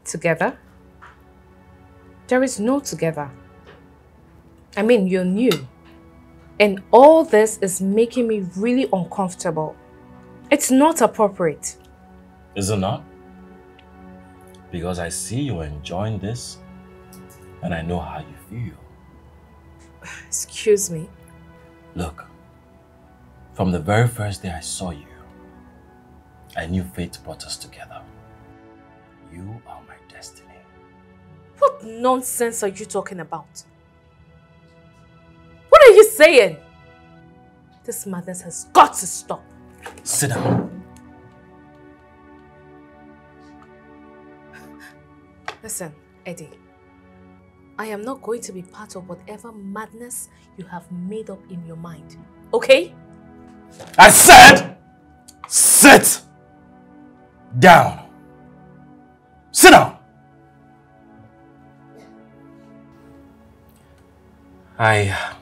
Together? There is no together. I mean, you're new. And all this is making me really uncomfortable. It's not appropriate. Is it not? Because I see you're enjoying this and I know how you feel. Excuse me. Look, from the very first day I saw you, I knew fate brought us together. You are my destiny. What nonsense are you talking about? What are you saying? This madness has got to stop. Sit down. Listen, Eddie. I am not going to be part of whatever madness you have made up in your mind. Okay? I said, sit down. Sit down. I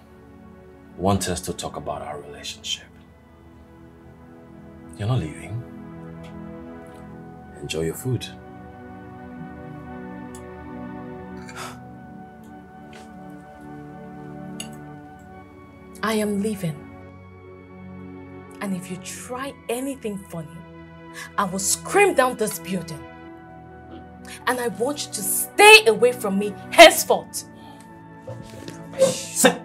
want us to talk about our relationship. You're not leaving. Enjoy your food. I am leaving. And if you try anything funny, I will scream down this building. And I want you to stay away from me henceforth. Sit.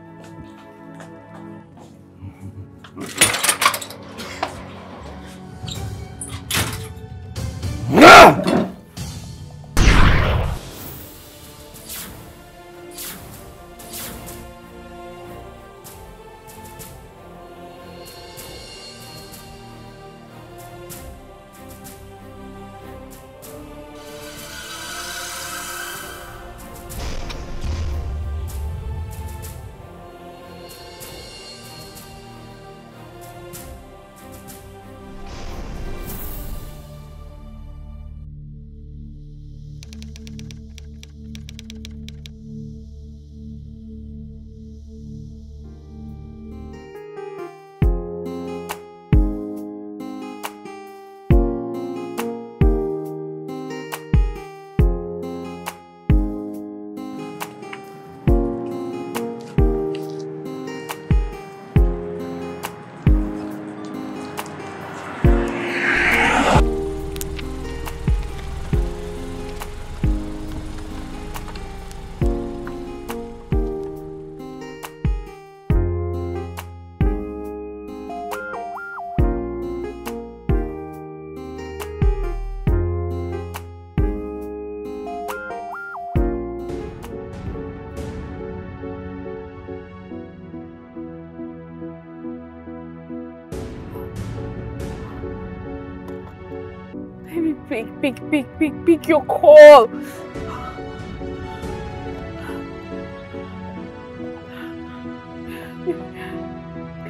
Pick your call.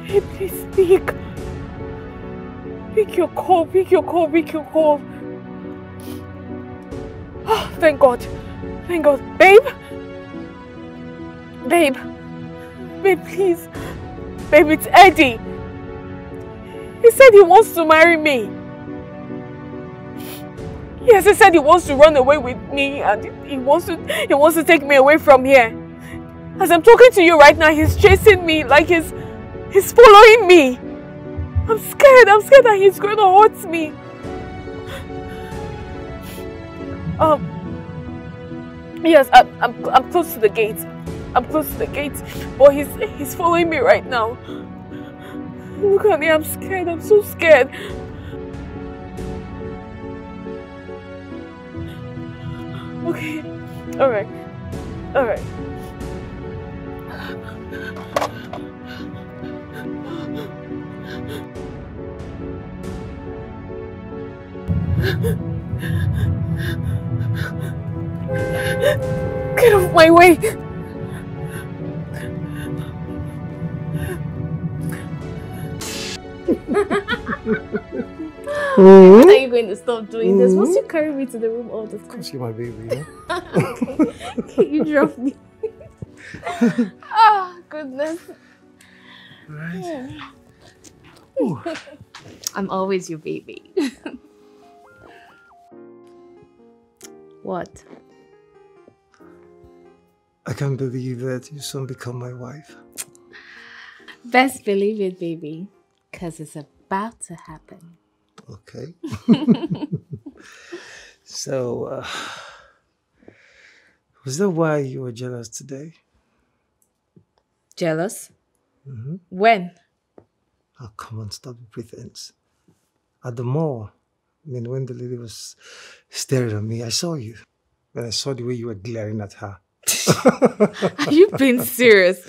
Hey, please speak. Pick your call. Oh, thank God. Babe, please. Babe, it's Eddie. He said he wants to marry me. Yes, he said he wants to run away with me and he wants to take me away from here. As I'm talking to you right now, he's chasing me like he's following me. I'm scared that he's going to hurt me. Yes, I'm close to the gate. But he's following me right now. Look at me, I'm scared. I'm so scared. Okay, all right. Get off my way. When are you going to stop doing this? Must you carry me to the room all the time? Because you're my baby, yeah? Can you drop me? Oh, goodness. Right. I'm always your baby. What? I can't believe that you soon become my wife. Best believe it, baby. Because it's about to happen. Okay. So, was that why you were jealous today? Jealous? Mm-hmm. When? Oh, come on, stop the pretense. At the mall, I mean, when the lady was staring at me, I saw you. And I saw the way you were glaring at her. Are you being serious?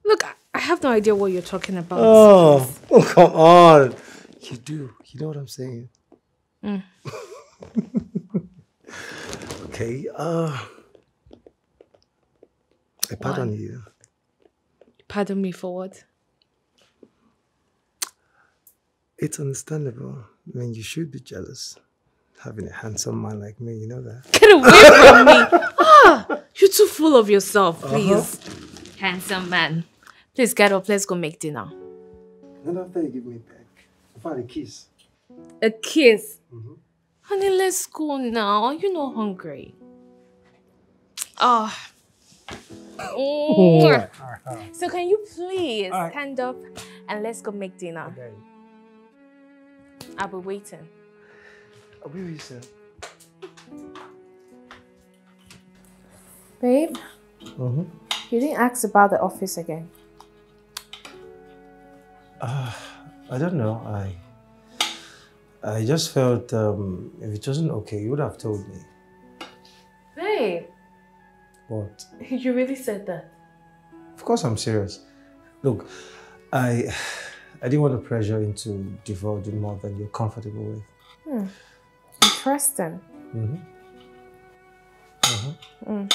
Look, I have no idea what you're talking about. Oh, come on. You do. You know what I'm saying? Mm. Okay, I pardon you. Pardon me for what? It's understandable. I mean, you should be jealous. Having a handsome man like me, you know that. Get away from me! You're too full of yourself, please. Handsome man. Please get up, let's go make dinner. No, after you give me back. I found a kiss. A kiss? Mm-hmm. Honey, let's go now. You're not hungry. Oh. So can you please stand up and let's go make dinner? Okay. I'll be waiting. I'll be with you, sir. Babe, Mm-hmm. you didn't ask about the office again. I don't know. I just felt if it wasn't okay, you would have told me. Babe. What? You really said that? Of course I'm serious. Look, I didn't want to pressure you into divulging more than you're comfortable with. Interesting. Mm-hmm. Mm-hmm.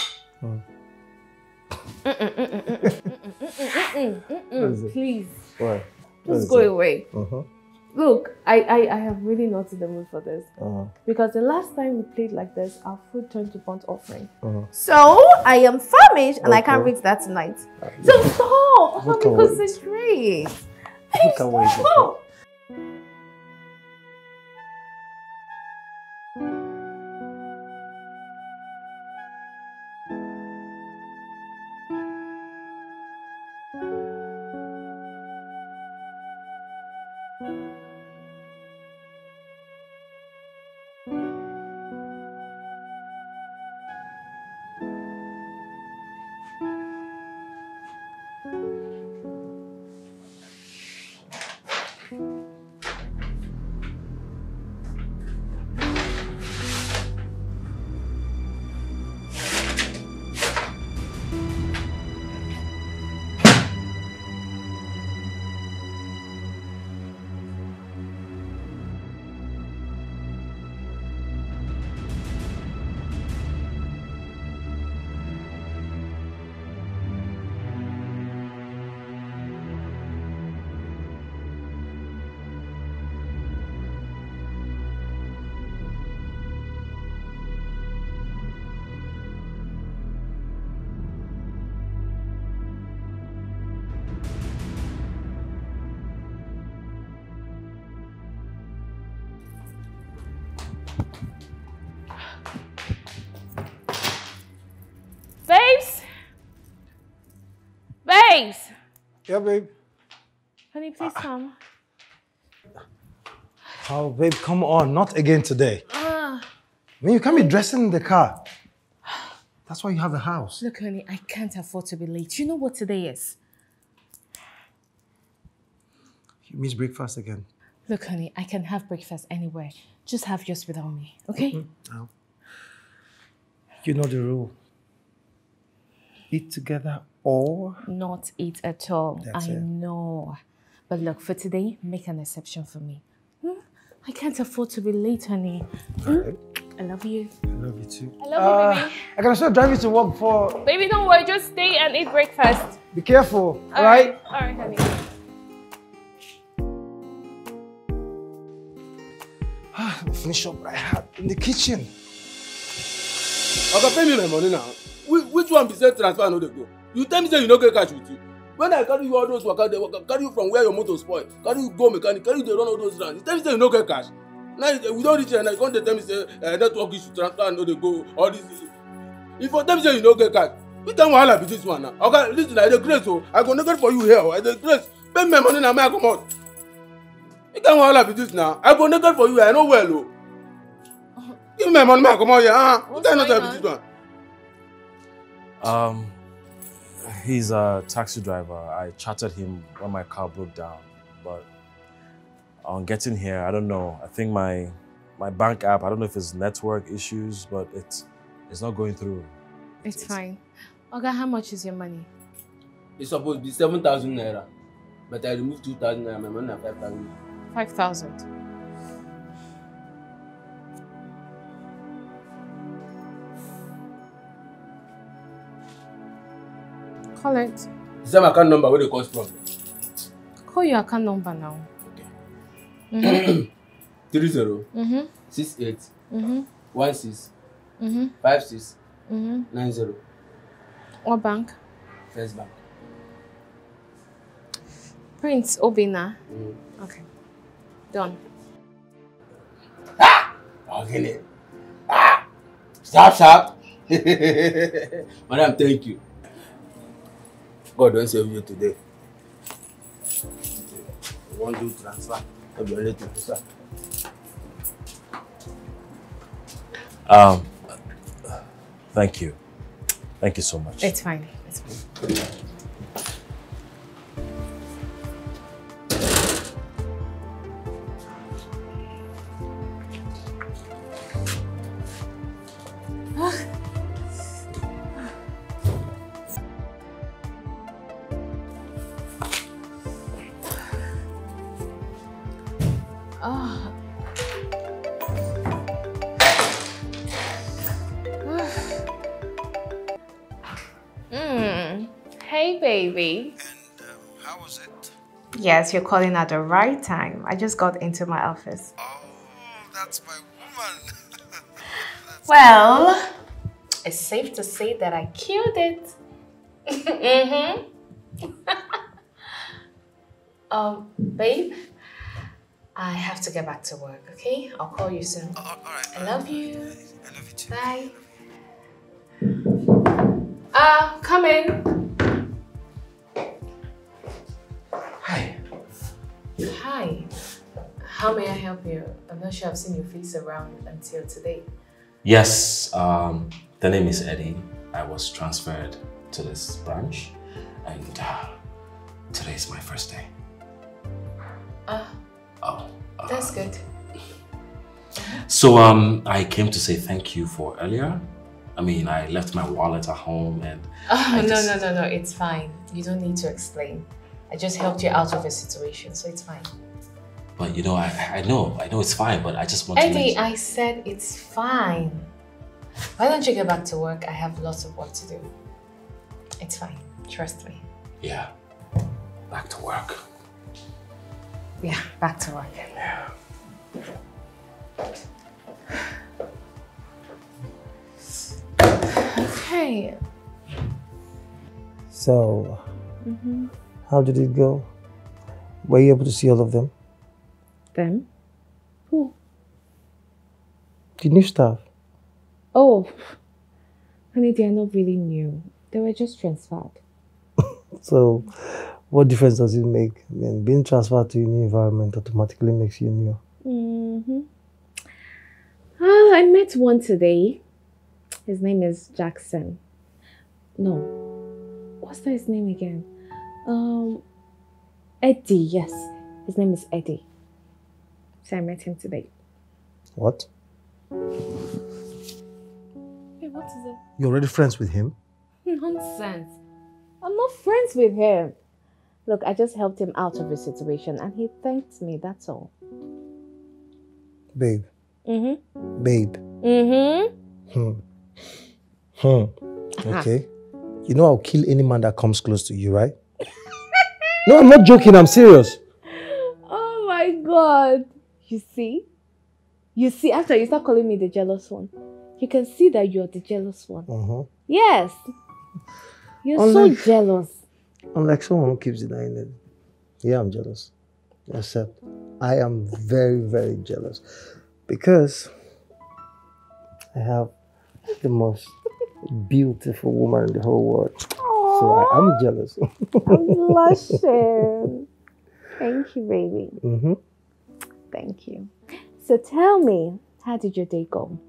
Please. What? Just go away. Uh-huh. Look, I have really not in the mood for this. Because the last time we played like this, our food turned to burnt offering. So, I am famished and I can't reach that tonight. So stop! Help me concentrate. Can't wait. Stop! Babes! Yeah, babe. Honey, please come. Oh, babe, come on. Not again today. I mean, you can't be dressing in the car. That's why you have a house. Look, honey, I can't afford to be late. You know what today is? You miss breakfast again. Look, honey, I can have breakfast anywhere. Just have yours without me, okay? No. You know the rule. Eat together or... Not eat at all. That's I it. know. But look, for today, make an exception for me. I can't afford to be late, honey. Right. I love you. I love you too. I love you, baby. I can still drive you to work for... Baby, don't worry. Just stay and eat breakfast. Be careful, All right? All right, honey. Finish up what I had in the kitchen. Oga, pay me my money now. Which one be said transfer no dey go? You tell me say you no get cash with you. When I carry you all those waka, carry you from where your motor spoil, carry you go mechanic, carry you dey run all those rounds. You tell me say you no get cash. Now we don't reach here now. You can't tell me say network issue transfer and no dey go all this. If for them say you no get card, which time wahala be this one now? Okay, listen, I dey grace o. I go negotiate for you here o. I dey grace. Pay me my money na me I comot. Which time wahala be this now? I go negotiate for you. I know well o. Give me my money, I comot here. Which time not be this one? He's a taxi driver. I chatted him when my car broke down, but on getting here, I don't know. I think my bank app, I don't know if it's network issues, but it's not going through. It's fine. Okay, how much is your money? It's supposed to be 7,000 naira, but I removed 2,000 naira. My money is 5,000. 5,000. Call it. Is that my account number where they cause problem? Call your account number now. Okay. 30 68 16 56 90. What bank? First Bank. Prince Obina. Okay. Done. Okay. Sharp. Madam, thank you. God don't save you today. You want to transfer? I'll be ready to transfer. Thank you. Thank you so much. It's fine. It's fine. Hey, baby. And how was it? Yes, you're calling at the right time. I just got into my office. Oh, that's my woman. Well, it's safe to say that I killed it. Babe, I have to get back to work, okay? I'll call you soon. All right. I love you. I love you too. Bye. Come in. Hi. Hi. How may I help you? I'm not sure I've seen your face around until today. Yes, the name is Eddie. I was transferred to this branch, and today is my first day. That's good. So I came to say thank you for earlier. I mean, I left my wallet at home and... No, it's fine. You don't need to explain. I just helped you out of a situation, so it's fine. But you know, I know it's fine, but I just want to... Eddie, I said it's fine. Why don't you get back to work? I have lots of work to do. It's fine. Trust me. Yeah. Back to work. Yeah, back to work. Yeah. Okay. So, how did it go? Were you able to see all of them? Them? Who? The new staff. Oh, honey, they are not really new. They were just transferred. So, what difference does it make? I mean, being transferred to a new environment automatically makes you new. I met one today. His name is Jackson. No. What's that his name again? Eddie, yes. His name is Eddie. So I met him today. What? Hey, what is it? You're already friends with him? Nonsense. I'm not friends with him. Look, I just helped him out of his situation and he thanked me, that's all. Babe. Babe. Okay. You know I'll kill any man that comes close to you, right? No, I'm not joking. I'm serious. Oh my God. You see? You see, after you start calling me the jealous one, you can see that you're the jealous one. Yes. You're so jealous. Unlike someone who keeps denying it. Yeah, I'm jealous. Except I am very, very jealous. Because I have the most beautiful woman in the whole world. Aww. So I am jealous. I'm blushing. Thank you, baby. Mm-hmm. Thank you. So tell me, how did your day go?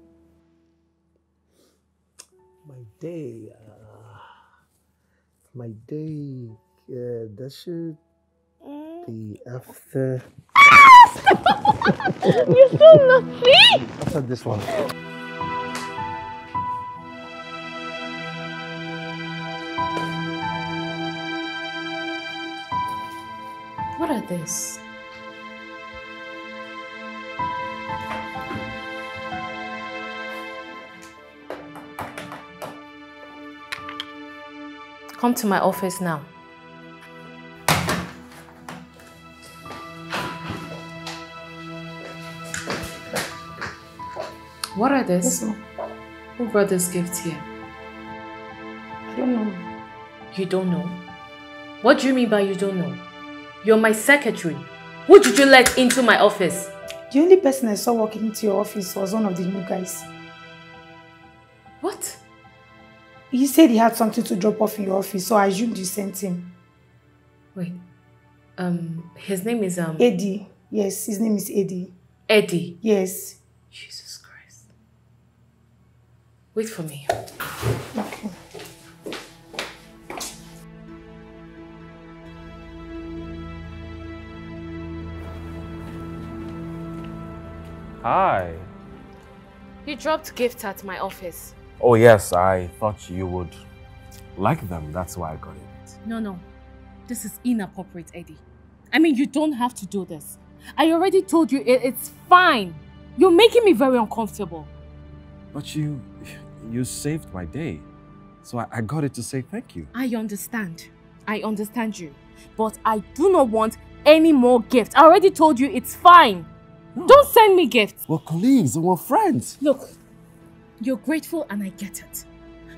My day, that should be after. You're so naughty! After this one. What are these? Come to my office now. What are these? Yes, who brought this gift here? I don't know. You don't know? What do you mean by you don't know? You're my secretary. Who did you let into my office? The only person I saw walking into your office was one of the new guys. What? He said he had something to drop off in your office, so I assumed you sent him. Wait. His name is Eddie. Yes, his name is Eddie. Eddie? Yes. Jesus Christ. Wait for me. Okay. Hi. You dropped gifts at my office. Oh yes, I thought you would like them. That's why I got it. No. This is inappropriate, Eddie. I mean, you don't have to do this. I already told you it's fine. You're making me very uncomfortable. But you saved my day. So I got it to say thank you. I understand. I understand you. But I do not want any more gifts. I already told you it's fine. No. Don't send me gifts. We're colleagues and we're friends. Look, you're grateful and I get it.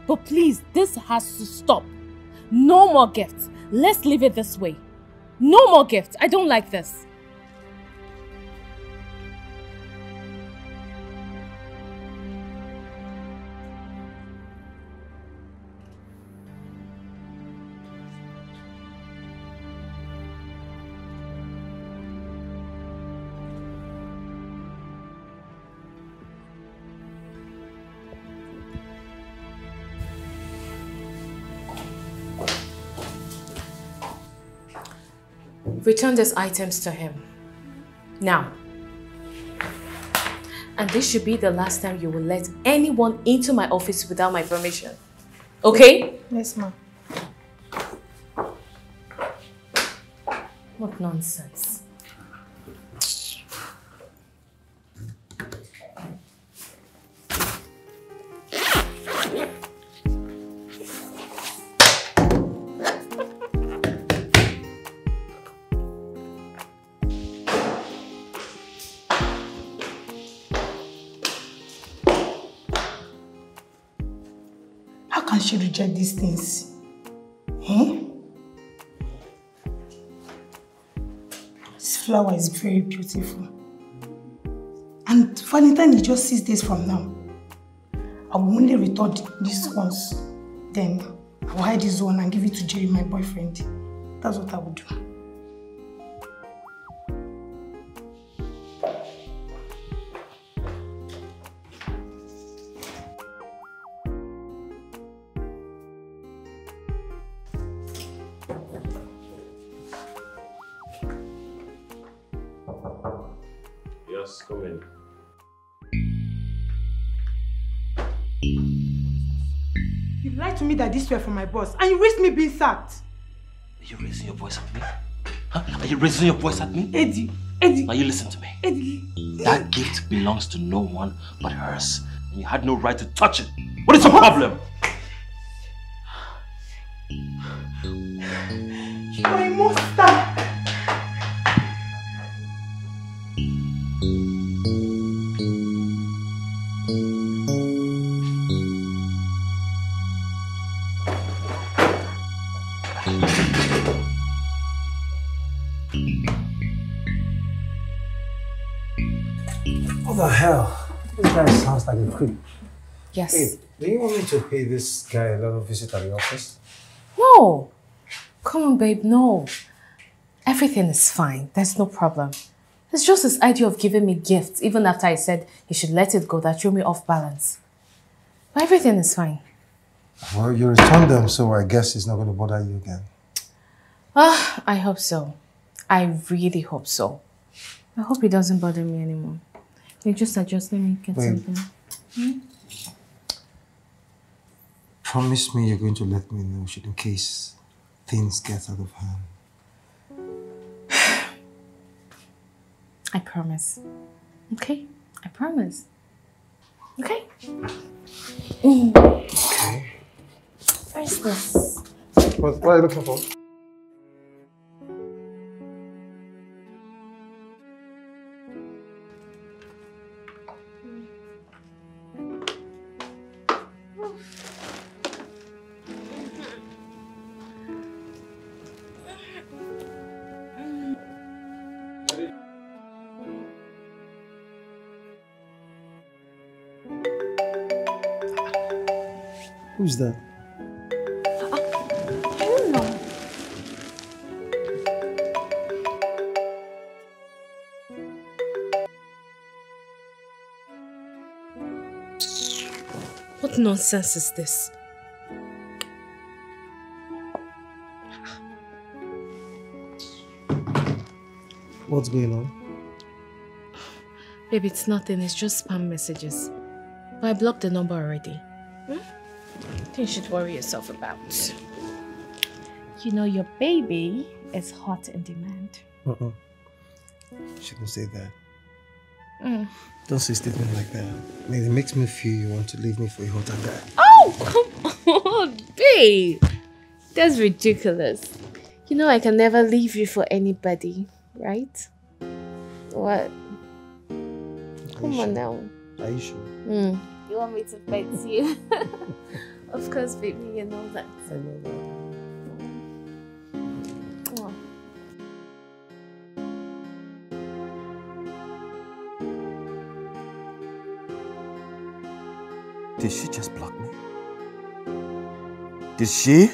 But please, this has to stop. No more gifts. Let's leave it this way. No more gifts. I don't like this. Return these items to him. Now. And this should be the last time you will let anyone into my office without my permission. Okay? Yes, ma'am. What nonsense. How can she reject these things? Eh? This flower is very beautiful. And Valentine is just 6 days from now. I will only return these ones. Then I will hide this one and give it to Jerry, my boyfriend. That's what I will do. Yes, come in. You lied to me that this were for my boss and you risked me being sacked. Are you raising your voice at me? Huh? Are you raising your voice at me? Eddie. Now you listen to me. Eddie. That gift belongs to no one but hers. And you had no right to touch it. What is the problem? You are a monster. What the hell? This guy sounds like a creep. Yes. Hey, do you want me to pay this guy a little visit at the office? No. Come on, babe, no. Everything is fine. There's no problem. It's just this idea of giving me gifts, even after I said he should let it go, that threw me off balance. But everything is fine. Well, you returned them, so I guess it's not going to bother you again. I hope so. I really hope so. I hope it doesn't bother me anymore. Wait, just adjust. Let me get something. Promise me you're going to let me know in case things get out of hand. I promise. Okay? I promise. Okay? Okay. Where's this? What are you looking for? Who's that? I don't know. What nonsense is this? What's going on? Baby, it's nothing. It's just spam messages. But I blocked the number already. You should worry yourself about. You know your baby is hot in demand. Shouldn't say that. Don't say statement like that. I mean, it makes me feel you want to leave me for a hotter guy. Oh, come on, babe. That's ridiculous. You know I can never leave you for anybody, right? What? Come on now. Are you sure? You want me to pet you? Of course, baby, you know that. I know that. Oh. Did she just block me? Did she?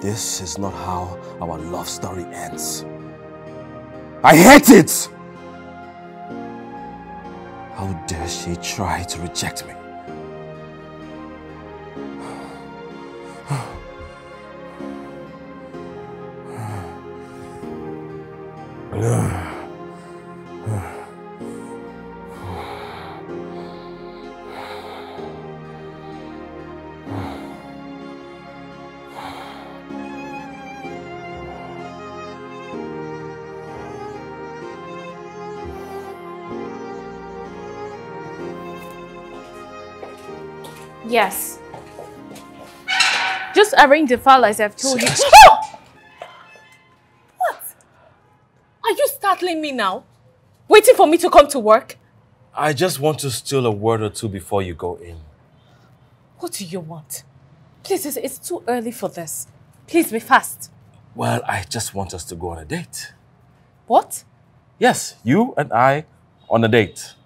This is not how our love story ends. I hate it! How dare she try to reject me? Yes. Just arrange the file as I've told you. What? Are you startling me now? Waiting for me to come to work? I just want to steal a word or two before you go in. What do you want? Please, it's too early for this. Please be fast. Well, I just want us to go on a date. What? Yes, you and I on a date.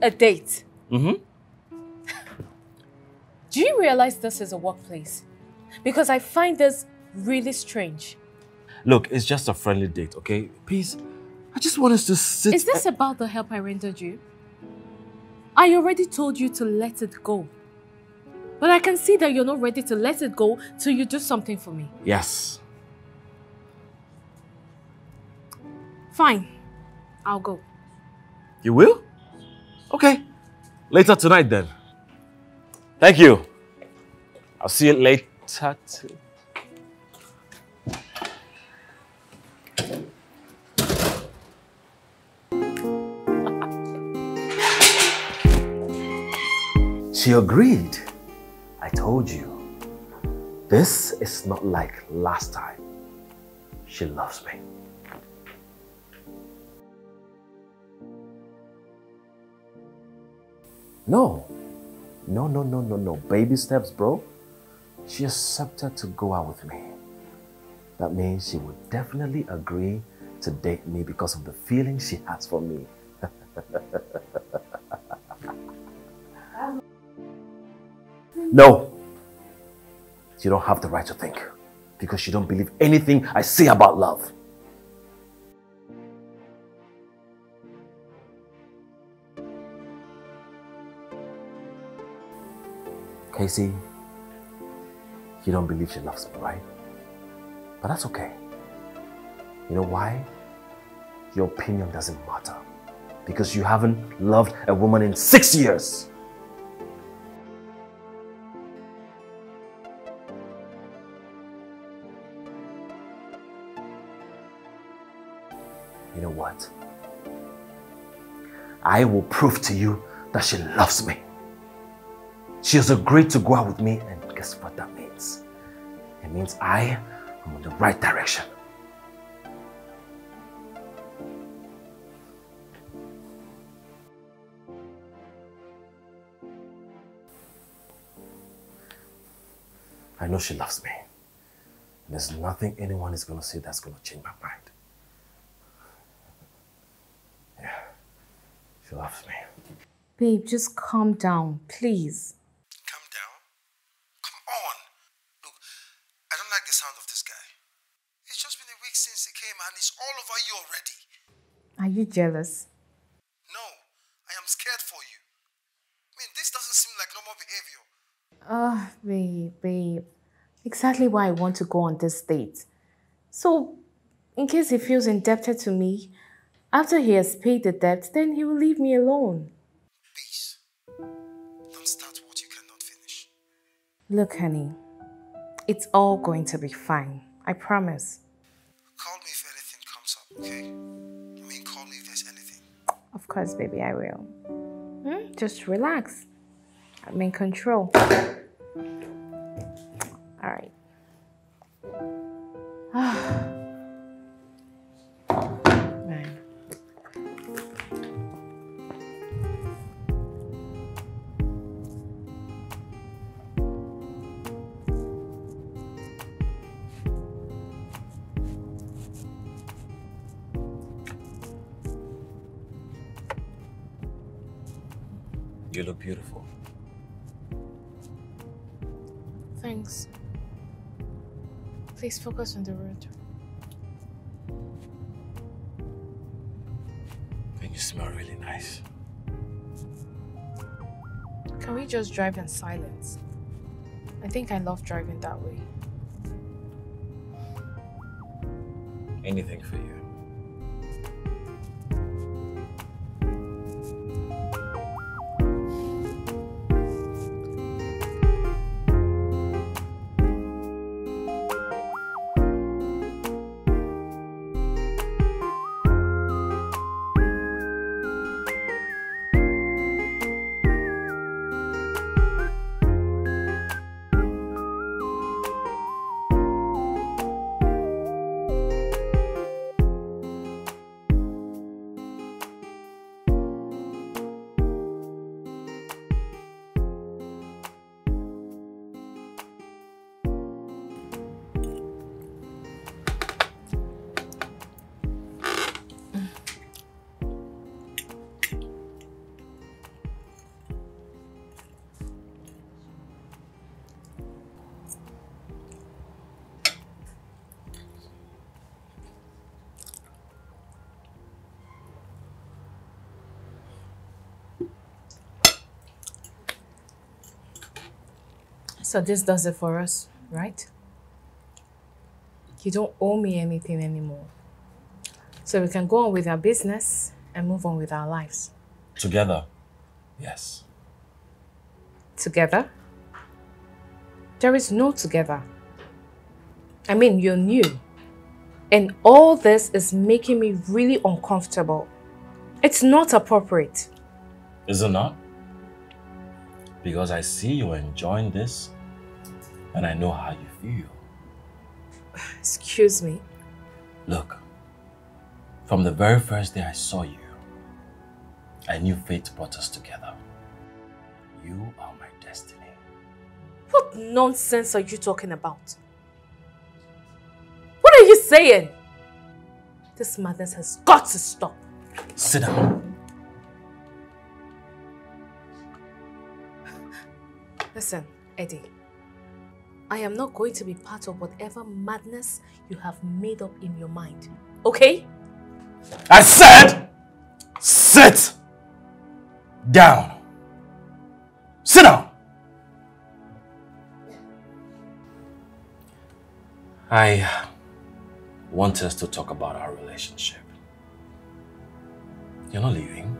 A date? Mm-hmm. Do you realize this is a workplace? Because I find this really strange. Look, it's just a friendly date, okay? Please, I just want us to sit... Is this about the help I rendered you? I already told you to let it go. But I can see that you're not ready to let it go till you do something for me. Yes. Fine. I'll go. You will? Okay. Later tonight then. Thank you. I'll see you later too. She agreed. I told you. This is not like last time. She loves me. No. No. Baby steps, bro. She accepted to go out with me. That means she would definitely agree to date me because of the feeling she has for me. No, you don't have the right to think because you don't believe anything I say about love. Casey, you don't believe she loves me, right? But that's okay. You know why? Your opinion doesn't matter. Because you haven't loved a woman in 6 years. You know what? I will prove to you that she loves me. She has agreed to go out with me, and guess what that means? It means I am in the right direction. I know she loves me. There's nothing anyone is going to say that's going to change my mind. Yeah, she loves me. Babe, just calm down, please. Calm down? Come on. Look, I don't like the sound of this guy. It's just been a week since he came and it's all over you already. Are you jealous? No, I am scared for you. I mean, this doesn't seem like normal behavior. Babe. Exactly why I want to go on this date. So, in case he feels indebted to me, after he has paid the debt, then he will leave me alone. Please, don't start what you cannot finish. Look, honey, it's all going to be fine. I promise. Call me if anything comes up, okay? I mean, call me if there's anything. Of course, baby, I will. Just relax. I'm in control. All right. Man. You look beautiful. Thanks. Please focus on the road. And you smell really nice. Can we just drive in silence? I think I love driving that way. Anything for you. So this does it for us, right? You don't owe me anything anymore. So we can go on with our business and move on with our lives. Together, yes. Together? There is no together. I mean, you're new. And all this is making me really uncomfortable. It's not appropriate. Is it not? Because I see you enjoying this and I know how you feel. Excuse me. Look, from the very first day I saw you, I knew fate brought us together. You are my destiny. What nonsense are you talking about? What are you saying? This madness has got to stop. Sit down. Listen, Eddie. I am not going to be part of whatever madness you have made up in your mind. Okay? I said, sit down. Sit down. I want us to talk about our relationship. You're not leaving.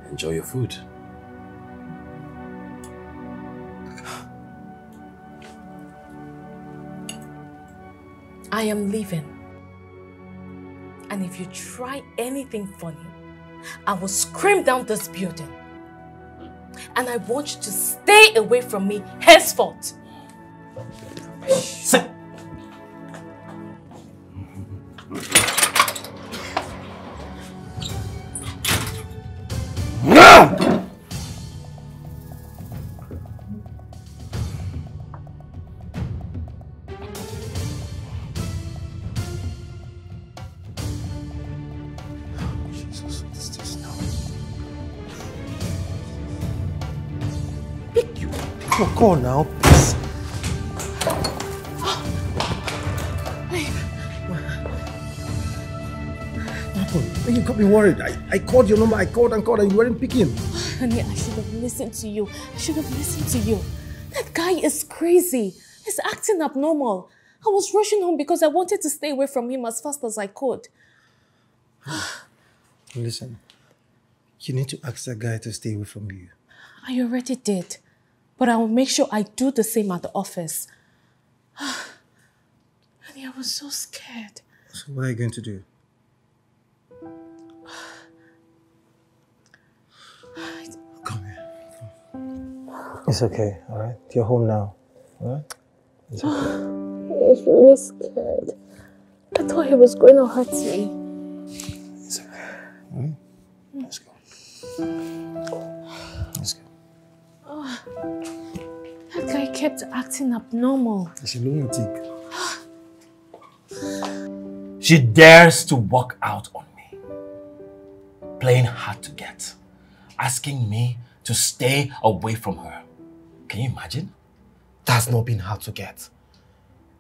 Enjoy your food. I am leaving. And if you try anything funny, I will scream down this building. And I want you to stay away from me henceforth. Sit. Jesus, what is this now? Pick your call now, please. You got me worried. I called your number, I called and you weren't picking. Honey, I should have listened to you. I should have listened to you. That guy is crazy. He's acting abnormal. I was rushing home because I wanted to stay away from him as fast as I could. Listen, you need to ask that guy to stay away from you. I already did. But I will make sure I do the same at the office. Honey, I was so scared. So what are you going to do? Come here. It's okay, alright? You're home now, alright? It's okay. I was really scared. I thought he was going to hurt me. It's okay, alright? Let's go. Let's go. That guy kept acting abnormal. It's a lunatic. She dares to walk out on me, playing hard to get, asking me to stay away from her. Can you imagine? That's not been hard to get.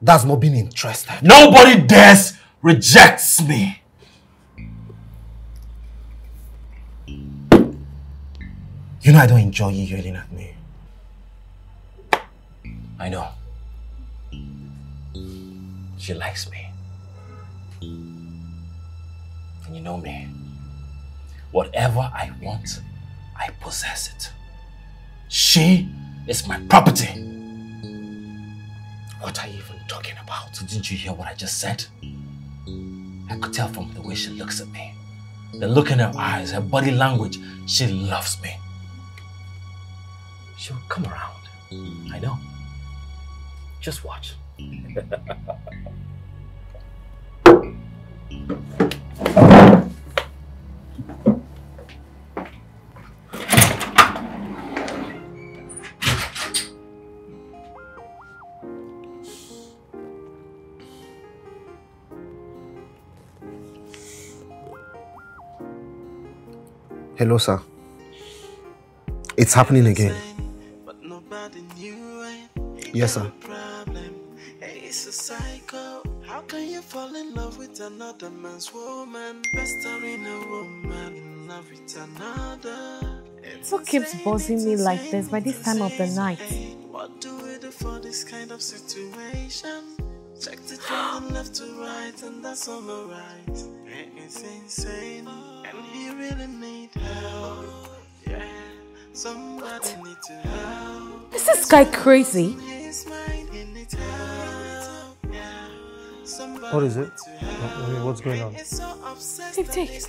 That's not been interested. Nobody dares rejects me. You know I don't enjoy you yelling at me. I know. She likes me. And you know me. Whatever I want, I possess it. She is my property. What are you even talking about? Didn't you hear what I just said? I could tell from the way she looks at me. The look in her eyes, her body language. She loves me. She'll come around. I know. Just watch. Hello, sir. It's happening again. Yes, sir. It's a cycle. How can you fall in love with another man's woman? Pestering a woman in love with another. What keeps buzzing me like this by this time of the night? What do we do for this kind of situation? Checked it from the left to right, and that's all alright. It's insane, and he really need help. Yeah, somebody need to help. Is this guy crazy? What is it? What's going on? Take.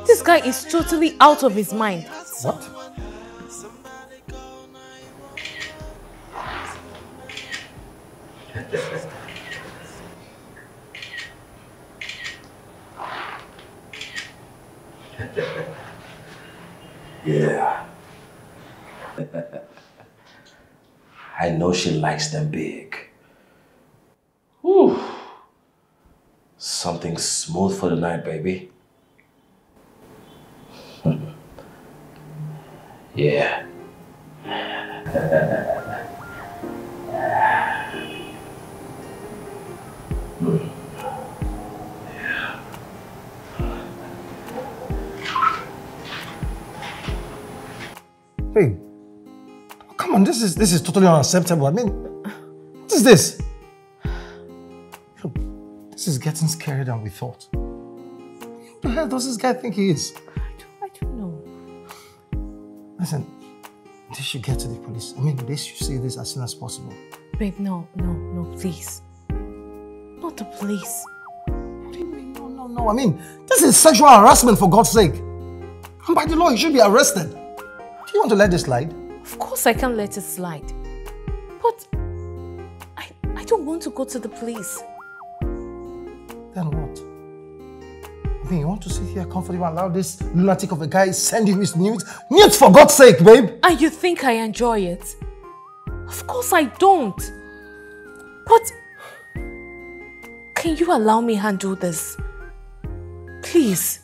This guy is totally out of his mind. What? Yeah. I know she likes them big. Whew. Something smooth for the night, baby. Yeah. Babe, come on, this is totally unacceptable. I mean, what is this? Look, this is getting scarier than we thought. What the hell does this guy think he is? I don't know. Listen, they should get to the police. I mean, they should see this as soon as possible. Babe, no, please. Not the police. What do you mean? No. I mean, this is sexual harassment, for God's sake. And by the law, he should be arrested. Do you want to let this slide? Of course I can't let it slide. But I don't want to go to the police. Then what? I mean, you want to sit here comfortable and allow this lunatic of a guy send you his nudes? Nudes, for God's sake, babe! And you think I enjoy it? Of course I don't. But can you allow me handle this? Please.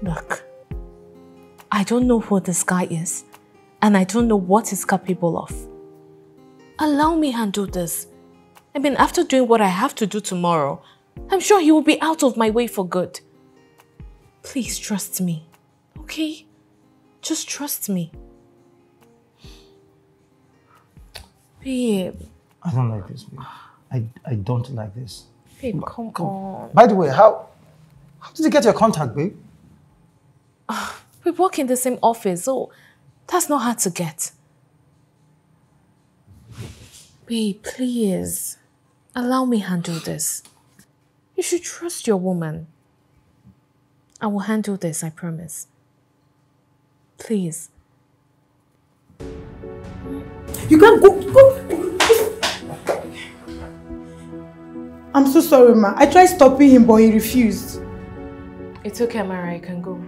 Look, I don't know who this guy is, and I don't know what he's capable of. Allow me handle this. I mean, after doing what I have to do tomorrow, I'm sure he will be out of my way for good. Please trust me, okay? Just trust me. Babe. I don't like this, babe. I don't like this. Babe, come on. By the way, how did you get your contact, babe? We work in the same office, so that's not hard to get. Babe, please. Allow me handle this. You should trust your woman. I will handle this, I promise. Please. You can't go. I'm so sorry, ma. I tried stopping him, but he refused. It's okay, Mara. You can go.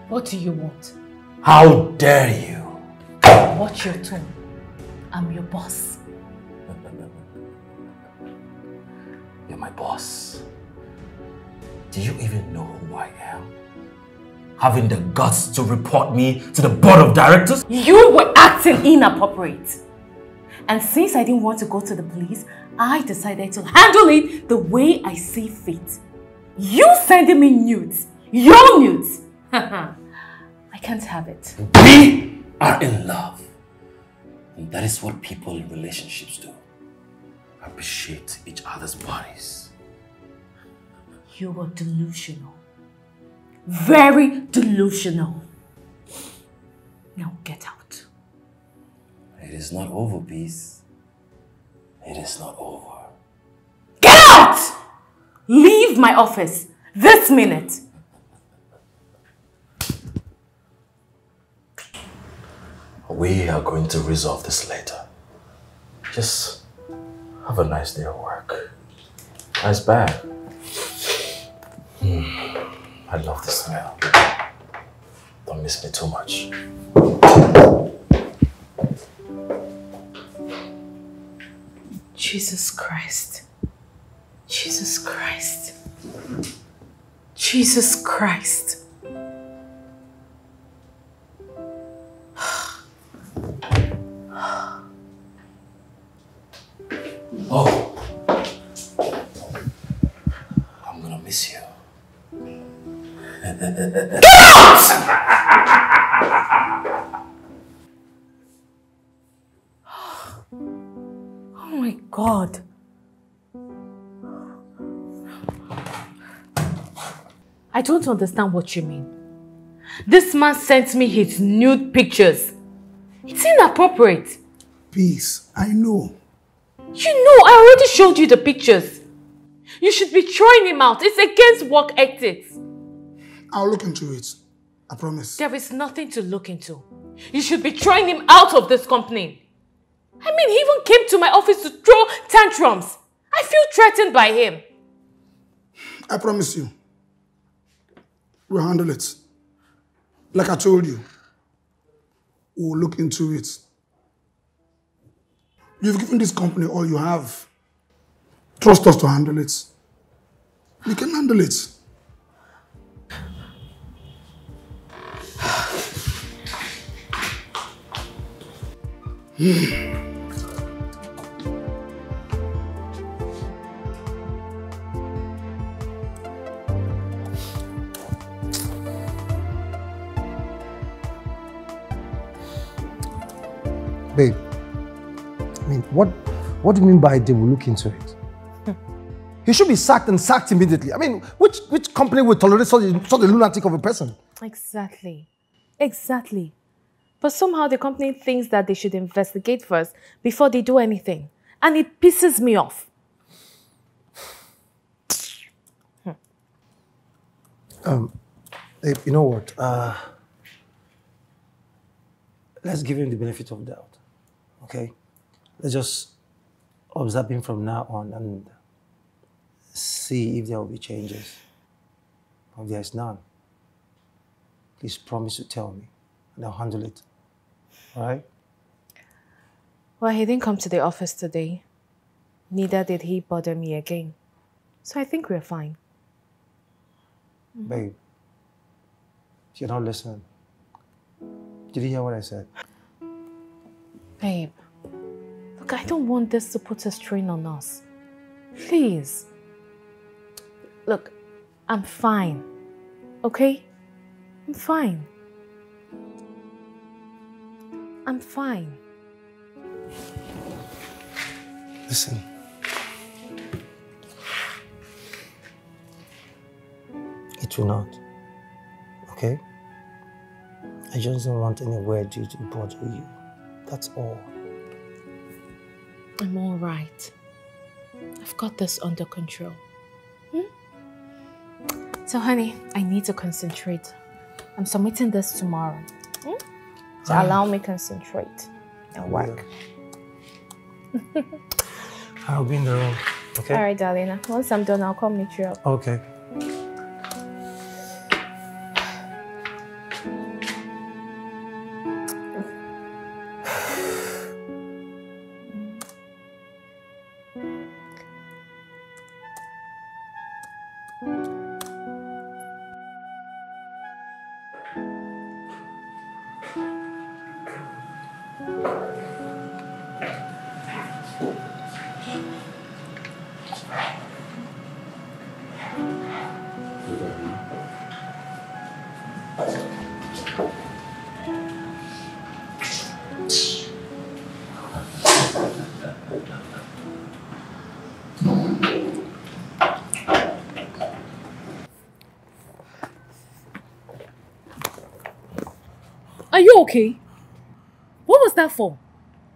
What do you want? How dare you? Watch your tone. I'm your boss. You're my boss. Do you even know who I am? Having the guts to report me to the board of directors? You were acting inappropriate. And since I didn't want to go to the police, I decided to handle it the way I see fit. You sending me nudes. Your nudes. I can't have it. We are in love. And that is what people in relationships do. Appreciate each other's bodies. You are delusional. Very delusional. Now get out. It is not over, Peace. It is not over. Get out! Leave my office this minute. We are going to resolve this later. Just have a nice day at work. Nice bag. I love the smell. Don't miss me too much. Jesus Christ. Jesus Christ. Jesus Christ. Oh. I'm gonna miss you. Get out! Oh my God. I don't understand what you mean. This man sent me his nude pictures. It's inappropriate. Peace, I know. You know, I already showed you the pictures. You should be throwing him out. It's against work ethics. I'll look into it. I promise. There is nothing to look into. You should be throwing him out of this company. I mean, he even came to my office to throw tantrums. I feel threatened by him. I promise you. We'll handle it. Like I told you, We'll look into it. You've given this company all you have. Trust us to handle it. We can handle it. Babe, I mean, what do you mean by they will look into it? He should be sacked and sacked immediately. I mean, which company would tolerate such a lunatic of a person? Exactly. Exactly. But somehow the company thinks that they should investigate first before they do anything. And it pisses me off. Babe, you know what? Let's give him the benefit of the doubt. Okay? Let's just observe him from now on and see if there will be changes. If there is none, please promise to tell me and I'll handle it. All right? Well, he didn't come to the office today. Neither did he bother me again. So I think we're fine. Babe, you're not listening. Did you hear what I said? Babe, look, I don't want this to put a strain on us. Please. Look, I'm fine. Okay? I'm fine. I'm fine. Listen. It will not. Okay? I just don't want any word due to bother you. That's all. I'm all right. I've got this under control. So, honey, I need to concentrate. I'm submitting this tomorrow. So allow me to concentrate and work. Yeah. I'll be in the room, okay? All right, darling. Once I'm done, I'll come meet you up. Okay. Are you okay? What was that for?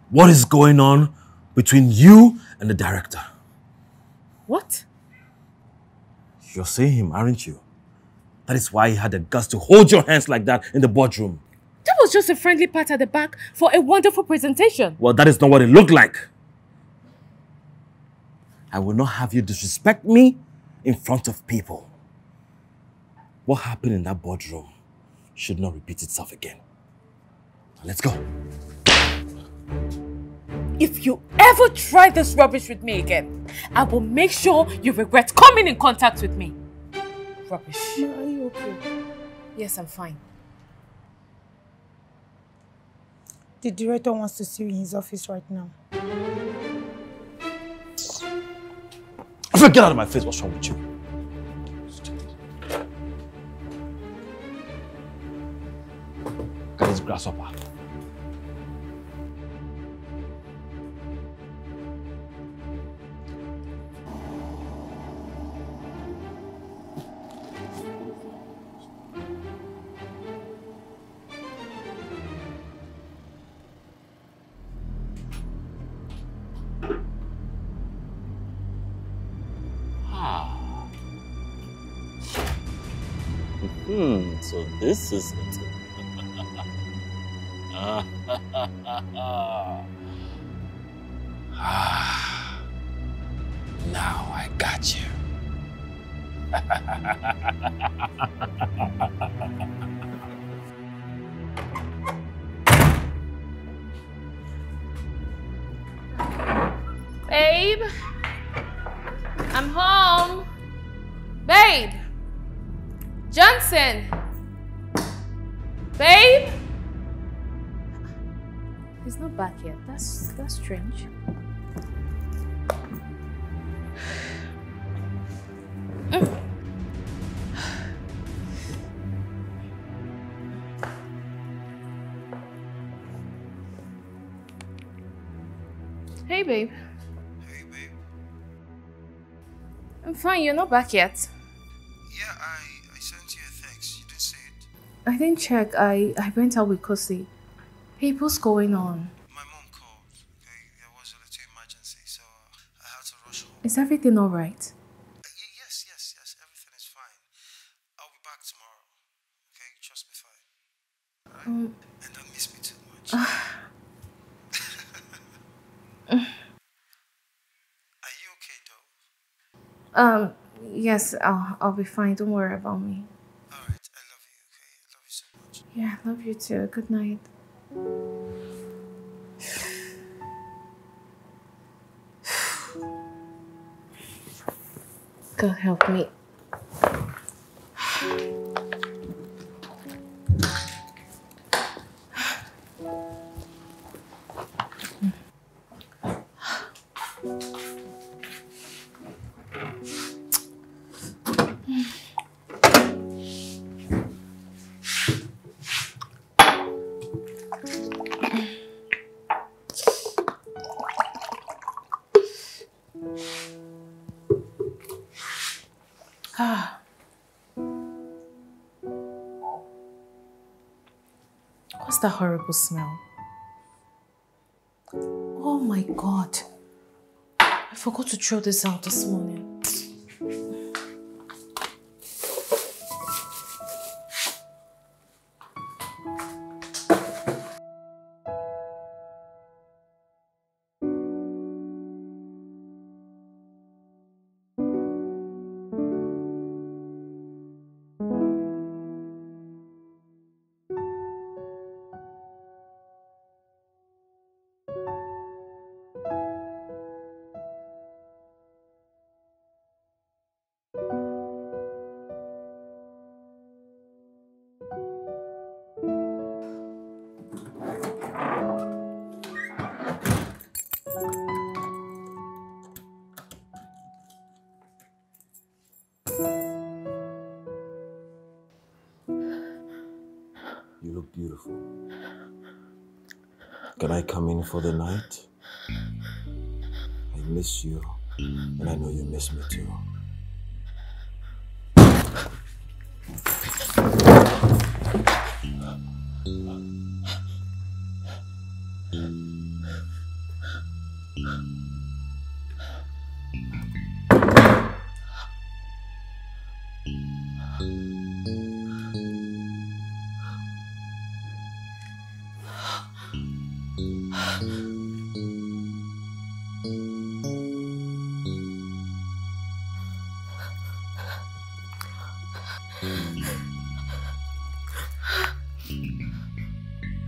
What is going on between you and the director? What? You're seeing him, aren't you? That is why he had the guts to hold your hands like that in the boardroom. That was just a friendly pat at the back for a wonderful presentation. Well, that is not what it looked like. I will not have you disrespect me in front of people. What happened in that boardroom should not repeat itself again. Now let's go. If you ever try this rubbish with me again, I will make sure you regret coming in contact with me. Rubbish. Ma, are you okay? Yes, I'm fine. The director wants to see you in his office right now. Get out of my face. What's wrong with you? Look at this grasshopper. So this is it. Now I got you. Babe, I'm home. Babe, Johnson. Babe, he's not back yet. That's strange. Hey, babe. Hey, babe. I'm fine. You're not back yet. Yeah, I sent you a text. You didn't see it. I didn't check. I went out with Kosi. Hey, what's going on? My mom called. Okay, there was a little emergency, so I had to rush home. Is everything all right? Yes. Everything is fine. I'll be back tomorrow. Okay, trust me, fine. Right? And don't miss me too much. Are you okay, though? Yes, I'll be fine. Don't worry about me. All right, I love you. Okay, I love you so much. Yeah, I love you too. Good night. God help me. What's that horrible smell? Oh my God. I forgot to throw this out this morning. You look beautiful. Can I come in for the night? I miss you, and I know you miss me too.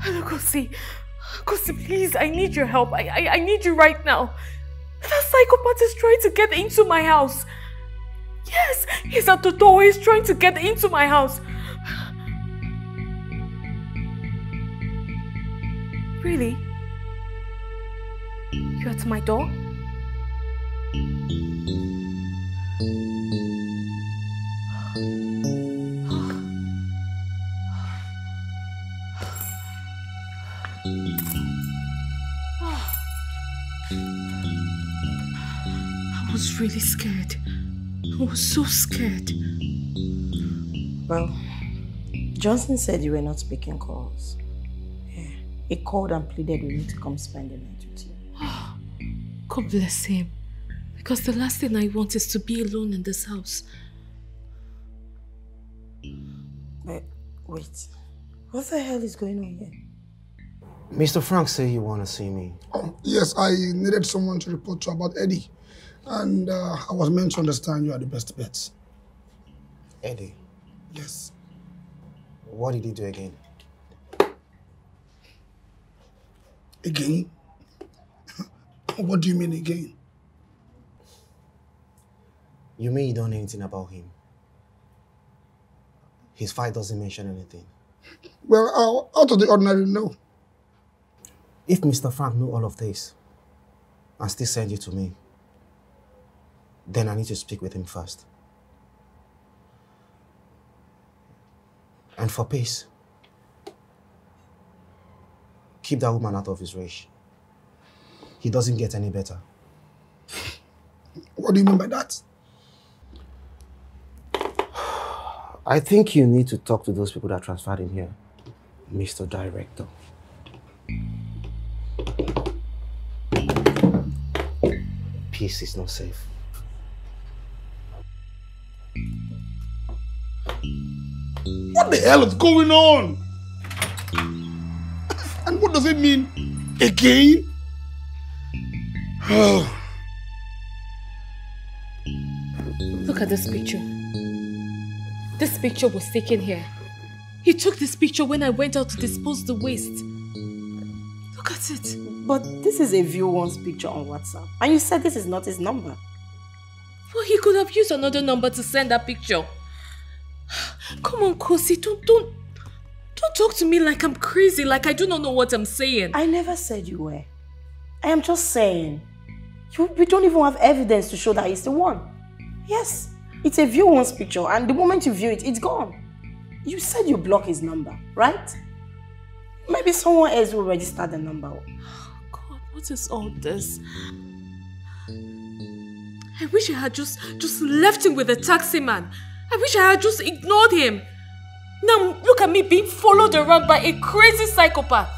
Hello, Kosi. Kosi, please, I need your help. I need you right now. That psychopath is trying to get into my house. Yes, he's at the door. He's trying to get into my house. Really? You're at my door? I was really scared. I was so scared. Well, Johnson said you were not making calls. Yeah. He called and pleaded with me to come spend the night with you. God bless him. Because the last thing I want is to be alone in this house. But wait, what the hell is going on here? Mr. Frank said you want to see me. Yes, I needed someone to report to about Eddie. And I was meant to understand you are the best bet. Eddie? Yes. What did he do again? Again? What do you mean again? You mean you don't know anything about him? His file doesn't mention anything. Well, out of the ordinary, no. If Mr. Frank knew all of this and still send you to me, then I need to speak with him first. And for peace, keep that woman out of his reach. He doesn't get any better. What do you mean by that? I think you need to talk to those people that transferred him here, Mr. Director. Peace is not safe. What the hell is going on? And what does it mean? Again? Look at this picture. This picture was taken here. He took this picture when I went out to dispose the waste. Look at it. But this is a view once picture on WhatsApp. And you said this is not his number. Well, he could have used another number to send that picture. Come on, Kosi, don't talk to me like I'm crazy, like I do not know what I'm saying. I never said you were. I am just saying. We don't even have evidence to show that he's the one. Yes, it's a view once picture, and the moment you view it, it's gone. You said you block his number, right? Maybe someone else will register the number. Oh God, what is all this? I wish I had just left him with the taxi man. I wish I had just ignored him. Now look at me being followed around by a crazy psychopath.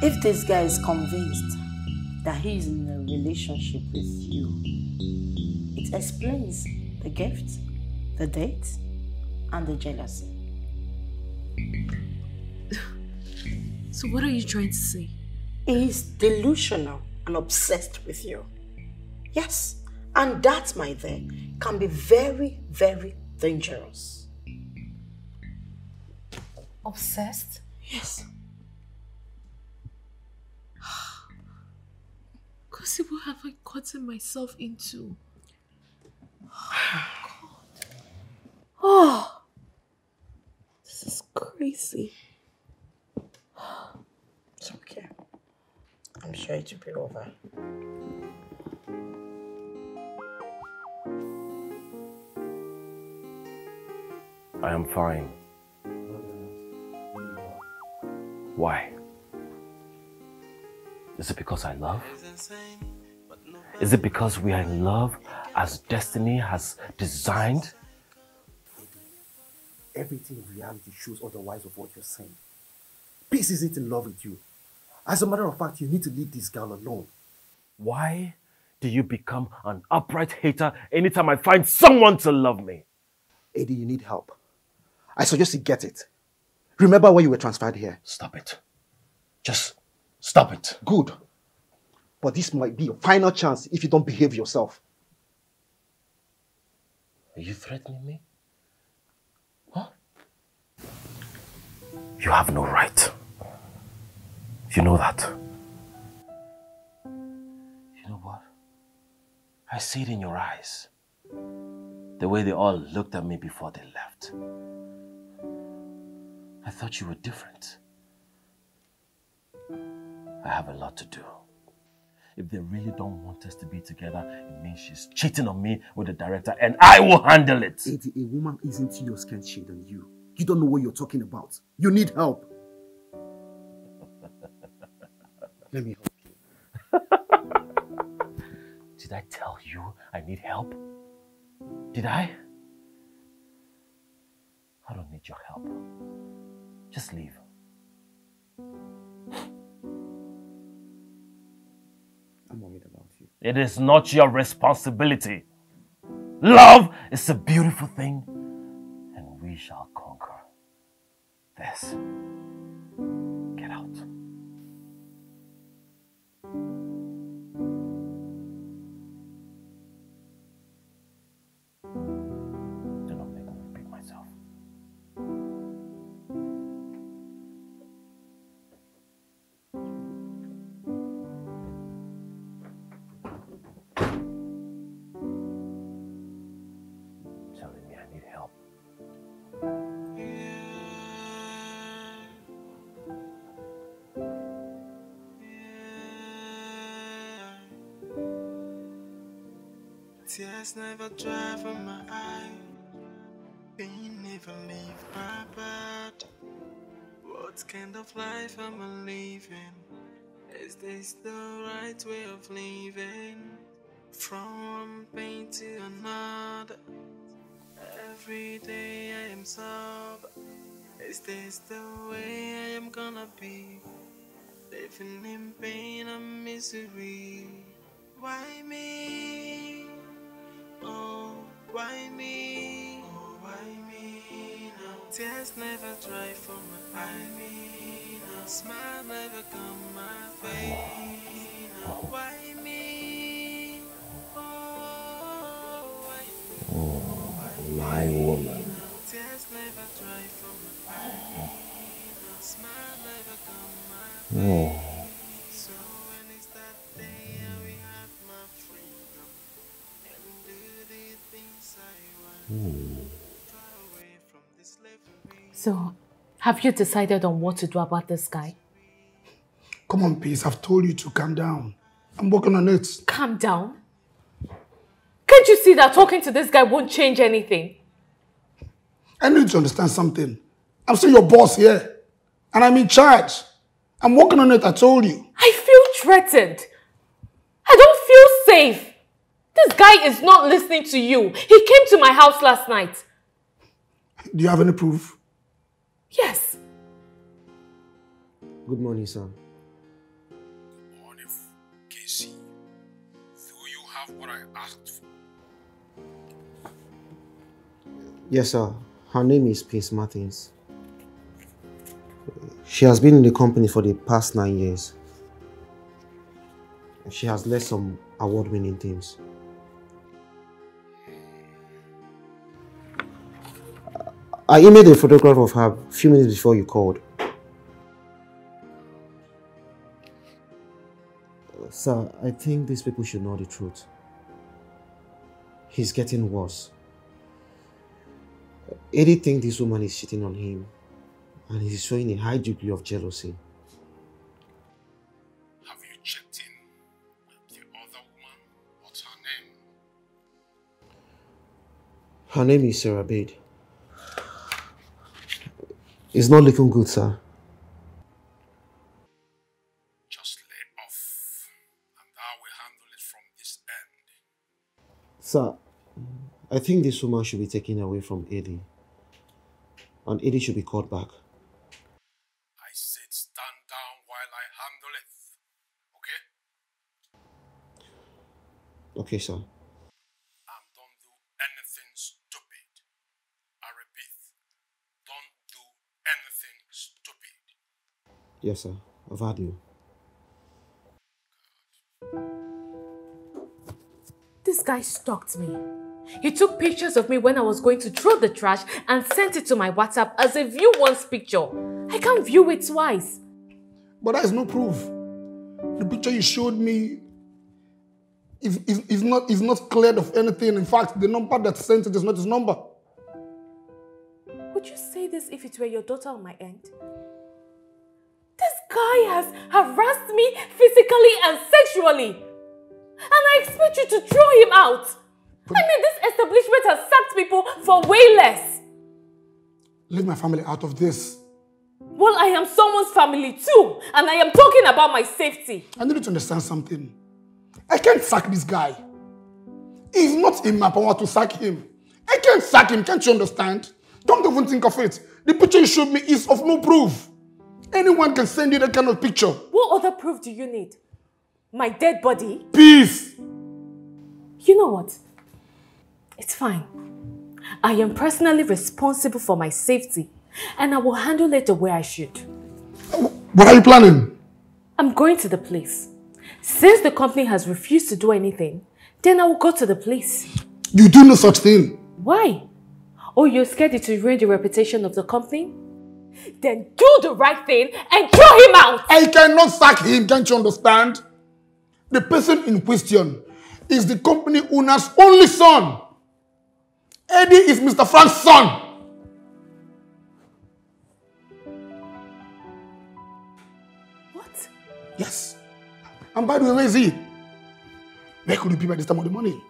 If this guy is convinced that he is in a relationship with you, it explains the gift, the date, and the jealousy. So what are you trying to say? He's delusional and obsessed with you. Yes, and that, my dear, can be very, very dangerous. Obsessed? Yes. Kosi, what have I gotten myself into? Oh, God. Oh, this is crazy. It's okay. I'm sure it will be over. I am fine. Why? Is it because I love? Is it because we are in love as destiny has designed? Everything in reality shows otherwise of what you're saying. Peace isn't in love with you. As a matter of fact, you need to leave this girl alone. Why do you become an upright hater anytime I find someone to love me? Eddie, you need help. I suggest you get it. Remember why you were transferred here. Stop it. Just stop it. Good. But this might be your final chance if you don't behave yourself. Are you threatening me? Huh? You have no right. You know that. You know what? I see it in your eyes. The way they all looked at me before they left. I thought you were different. I have a lot to do. If they really don't want us to be together, it means she's cheating on me with the director and I will handle it. Eddie, a woman isn't your skin shade than you. You don't know what you're talking about. You need help. Let me help you. Did I tell you I need help? Did I? I don't need your help. Just leave. I'm worried about you. It is not your responsibility. Love is a beautiful thing, and we shall conquer this. Get out. Do not make me repeat myself. Tears never dry from my eye. Pain never leave my body. What kind of life am I living? Is this the right way of living? From one pain to another. Every day I am sober. Is this the way I am gonna be? Living in pain and misery. Why me? Oh, why me? Oh, why me now? Tears never dry from my eye. Why me now? Smile never come my face. Why me? Oh, why me? Oh, my woman. Tears never dry from my eye. Smile never come my face. So when is that day we have my freedom and do the things I want? Far away from this slavery. So, have you decided on what to do about this guy? Come on, Peace. I've told you to calm down. I'm working on it. Calm down? Can't you see that talking to this guy won't change anything? I need to understand something. I'm still your boss here. And I'm in charge. I'm working on it, I told you. I feel threatened. I don't feel safe. This guy is not listening to you. He came to my house last night. Do you have any proof? Yes. Good morning, sir. Good morning, Casey. Do you have what I asked for? Yes, sir. Her name is Prince Martins. She has been in the company for the past 9 years. She has led some award-winning teams. I emailed a photograph of her a few minutes before you called. Sir, I think these people should know the truth. He's getting worse. Eddie thinks this woman is cheating on him, and he's showing a high degree of jealousy. Have you checked in with the other woman? What's her name? Her name is Sarah Bade. It's not looking good, sir. Just lay off, and I will handle it from this end. Sir, I think this woman should be taken away from Eddie. And Eddie should be called back. I said stand down while I handle it. Okay? Okay, sir. And don't do anything stupid. I repeat, don't do anything stupid. Yes, sir. I've had you. This guy stalked me. He took pictures of me when I was going to throw the trash and sent it to my WhatsApp as a view once picture. I can't view it twice. But that is no proof. The picture you showed me is not cleared of anything. In fact, the number that sent it is not his number. Would you say this if it were your daughter on my end? This guy has harassed me physically and sexually. And I expect you to throw him out. I mean, this establishment has sacked people for way less. Leave my family out of this. Well, I am someone's family too. And I am talking about my safety. I need you to understand something. I can't sack this guy. It's not in my power to sack him. I can't sack him, can't you understand? Don't even think of it. The picture you showed me is of no proof. Anyone can send you that kind of picture. What other proof do you need? My dead body? Peace! You know what? It's fine. I am personally responsible for my safety, and I will handle it the way I should. What are you planning? I'm going to the police. Since the company has refused to do anything, then I will go to the police. You do no such thing. Why? Oh, you're scared it will ruin the reputation of the company? Then do the right thing and throw him out! I cannot sack him, can't you understand? The person in question is the company owner's only son. Eddie is Mr. Frank's son. What? Yes. And by the way, where is he? Where could he be by this time of the morning?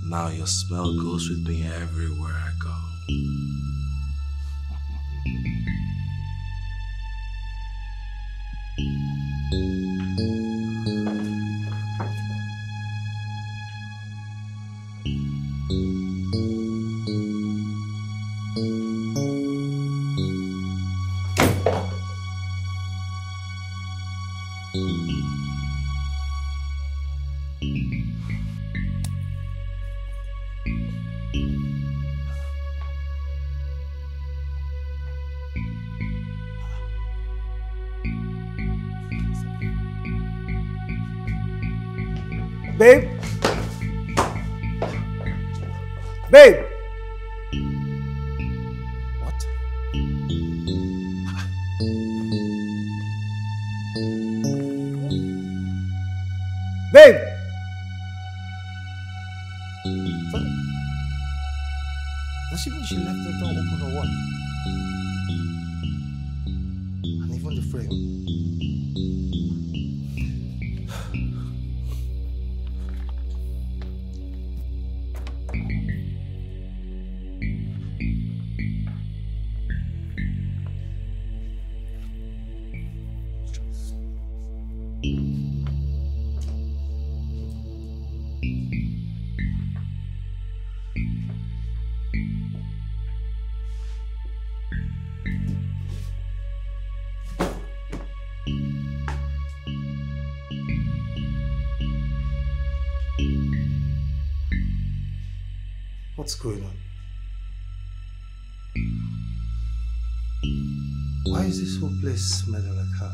Now your smell goes with me everywhere I go. Babe? Babe! What? Babe! Does she mean she left the door open or what? And even the frame. What's going on? Why is this whole place smelling like her?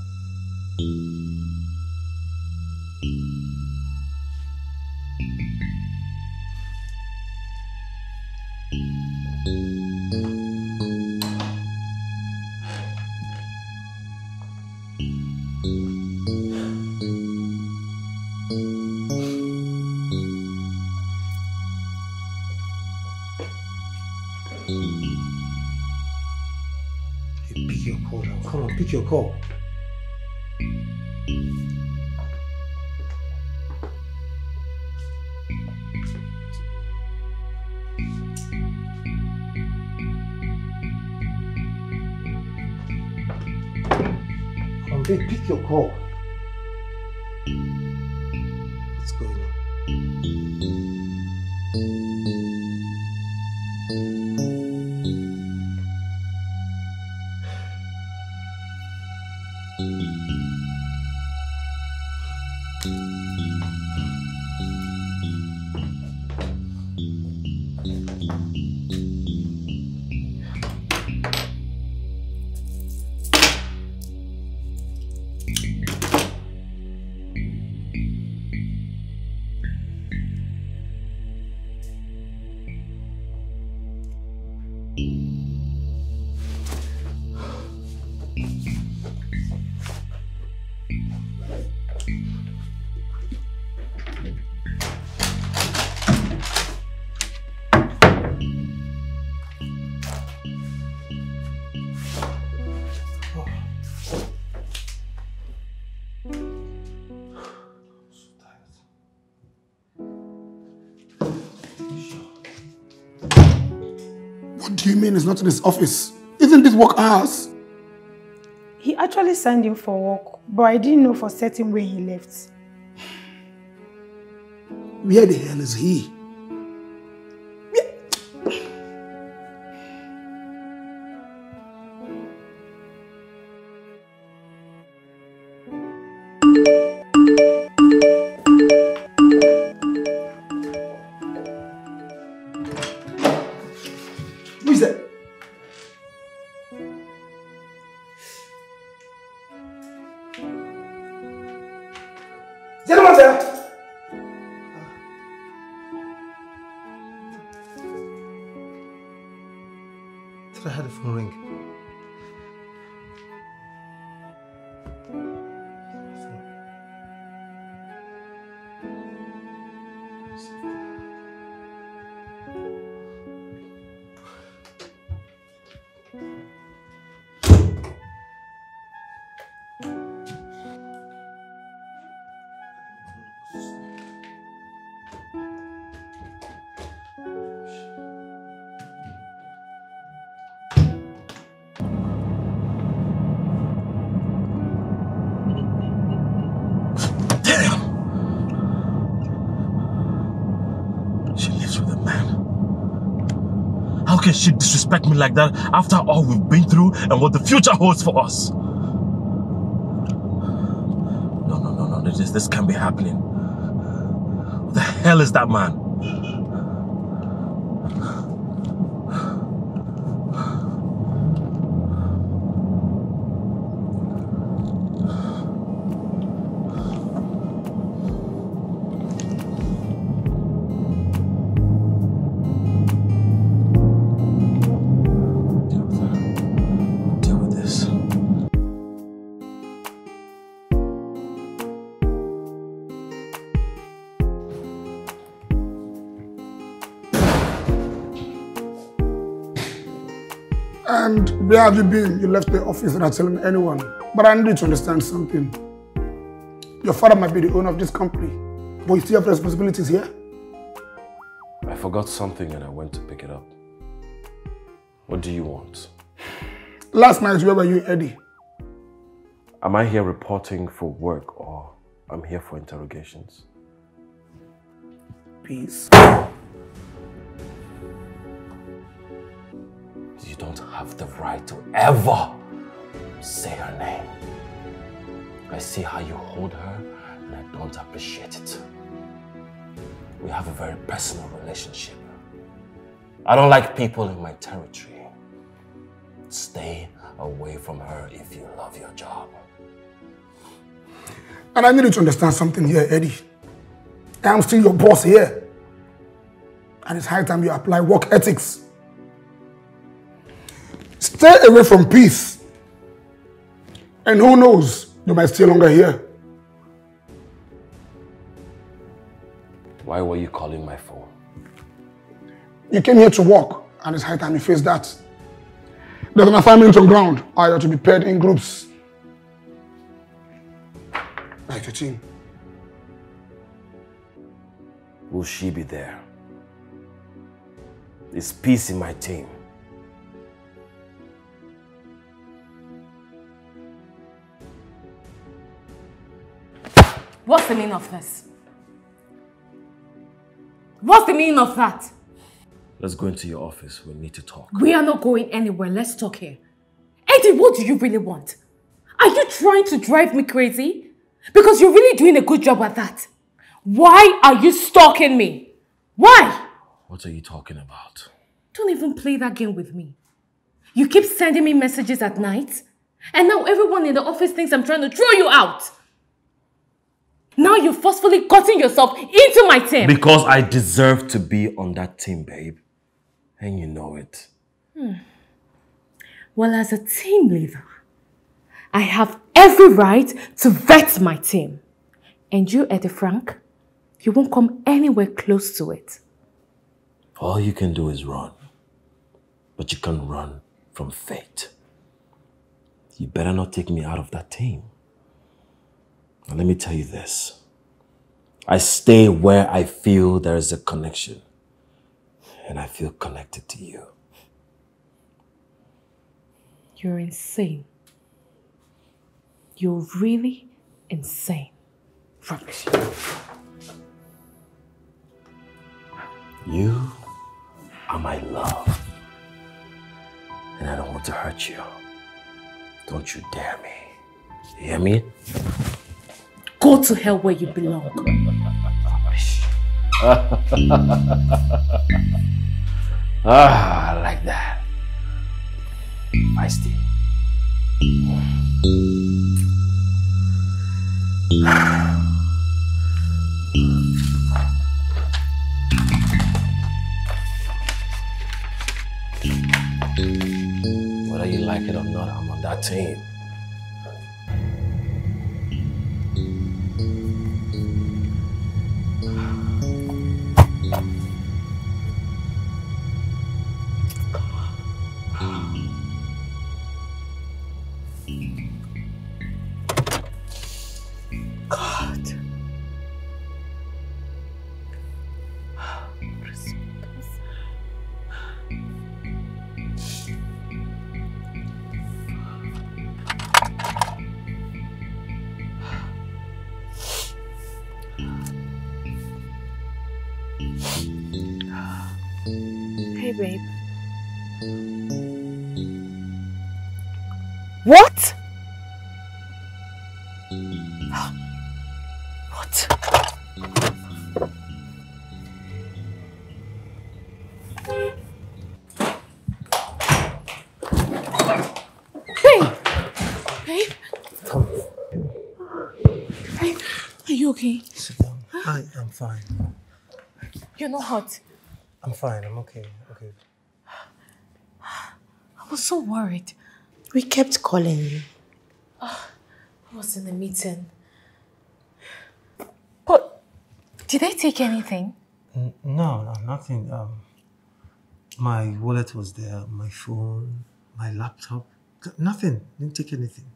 Pick your call now. Come on, pick your call. Come on, babe, pick your call. What's going on? What do you mean it's not in his office? Isn't this work hours? He actually signed in for work, but I didn't know for certain when he left. Where the hell is he? Who is that? Gentlemen, sir. I had the phone ring. How can she disrespect me like that after all we've been through and what the future holds for us? No, this can't be happening. What the hell is that man? And where have you been? You left the office without telling anyone. But I need you to understand something. Your father might be the owner of this company, but you still have responsibilities here. I forgot something and I went to pick it up. What do you want? Last night, where were you, Eddie? Am I here reporting for work or I'm here for interrogations? Peace. You don't have the right to ever say her name. I see how you hold her and I don't appreciate it. We have a very personal relationship. I don't like people in my territory. Stay away from her if you love your job. And I need you to understand something here, Eddie. I'm still your boss here. And it's high time you apply work ethics. Stay away from peace. And who knows, you might stay longer here. Why were you calling my phone? You came here to work, and it's high time you face that. There's an assignment on ground. I ought to be paired in groups. Like your team. Will she be there? Is peace in my team? What's the meaning of this? What's the meaning of that? Let's go into your office. We need to talk. We are not going anywhere. Let's talk here. Eddie, what do you really want? Are you trying to drive me crazy? Because you're really doing a good job at that. Why are you stalking me? Why? What are you talking about? Don't even play that game with me. You keep sending me messages at night, and now everyone in the office thinks I'm trying to throw you out. Now you've forcefully gotten yourself into my team. Because I deserve to be on that team, babe. And you know it. Well, as a team leader, I have every right to vet my team. And you, Eddie Frank, you won't come anywhere close to it. All you can do is run. But you can't run from fate. You better not take me out of that team. Now let me tell you this. I stay where I feel there is a connection. And I feel connected to you. You're insane. You're really insane. Rubbish. You are my love. And I don't want to hurt you. Don't you dare me. You hear me? Go to hell where you belong. Rubbish. I like that. Feisty. Whether you like it or not, I'm on that team. God. Hey, babe. What? What? Babe! Babe? Babe, are you okay? Sit down. I'm fine. You're not hot. I'm fine. I'm okay. Okay. I was so worried. We kept calling you. I was in a meeting. But did they take anything? No, nothing. My wallet was there, my phone, my laptop. Nothing. Didn't take anything.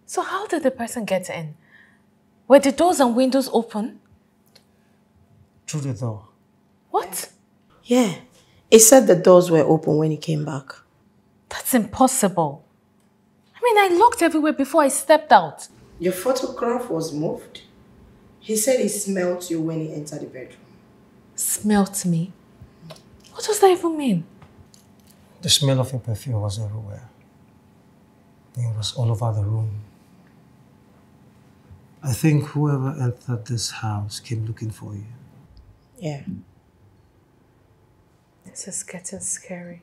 So how did the person get in? Were the doors and windows open? Through the door. What? Yeah. He said the doors were open when he came back. That's impossible. I mean, I looked everywhere before I stepped out. Your photograph was moved. He said he smelled you when he entered the bedroom. Smelt me? What does that even mean? The smell of your perfume was everywhere. It was all over the room. I think whoever entered this house came looking for you. Yeah. This is getting scary.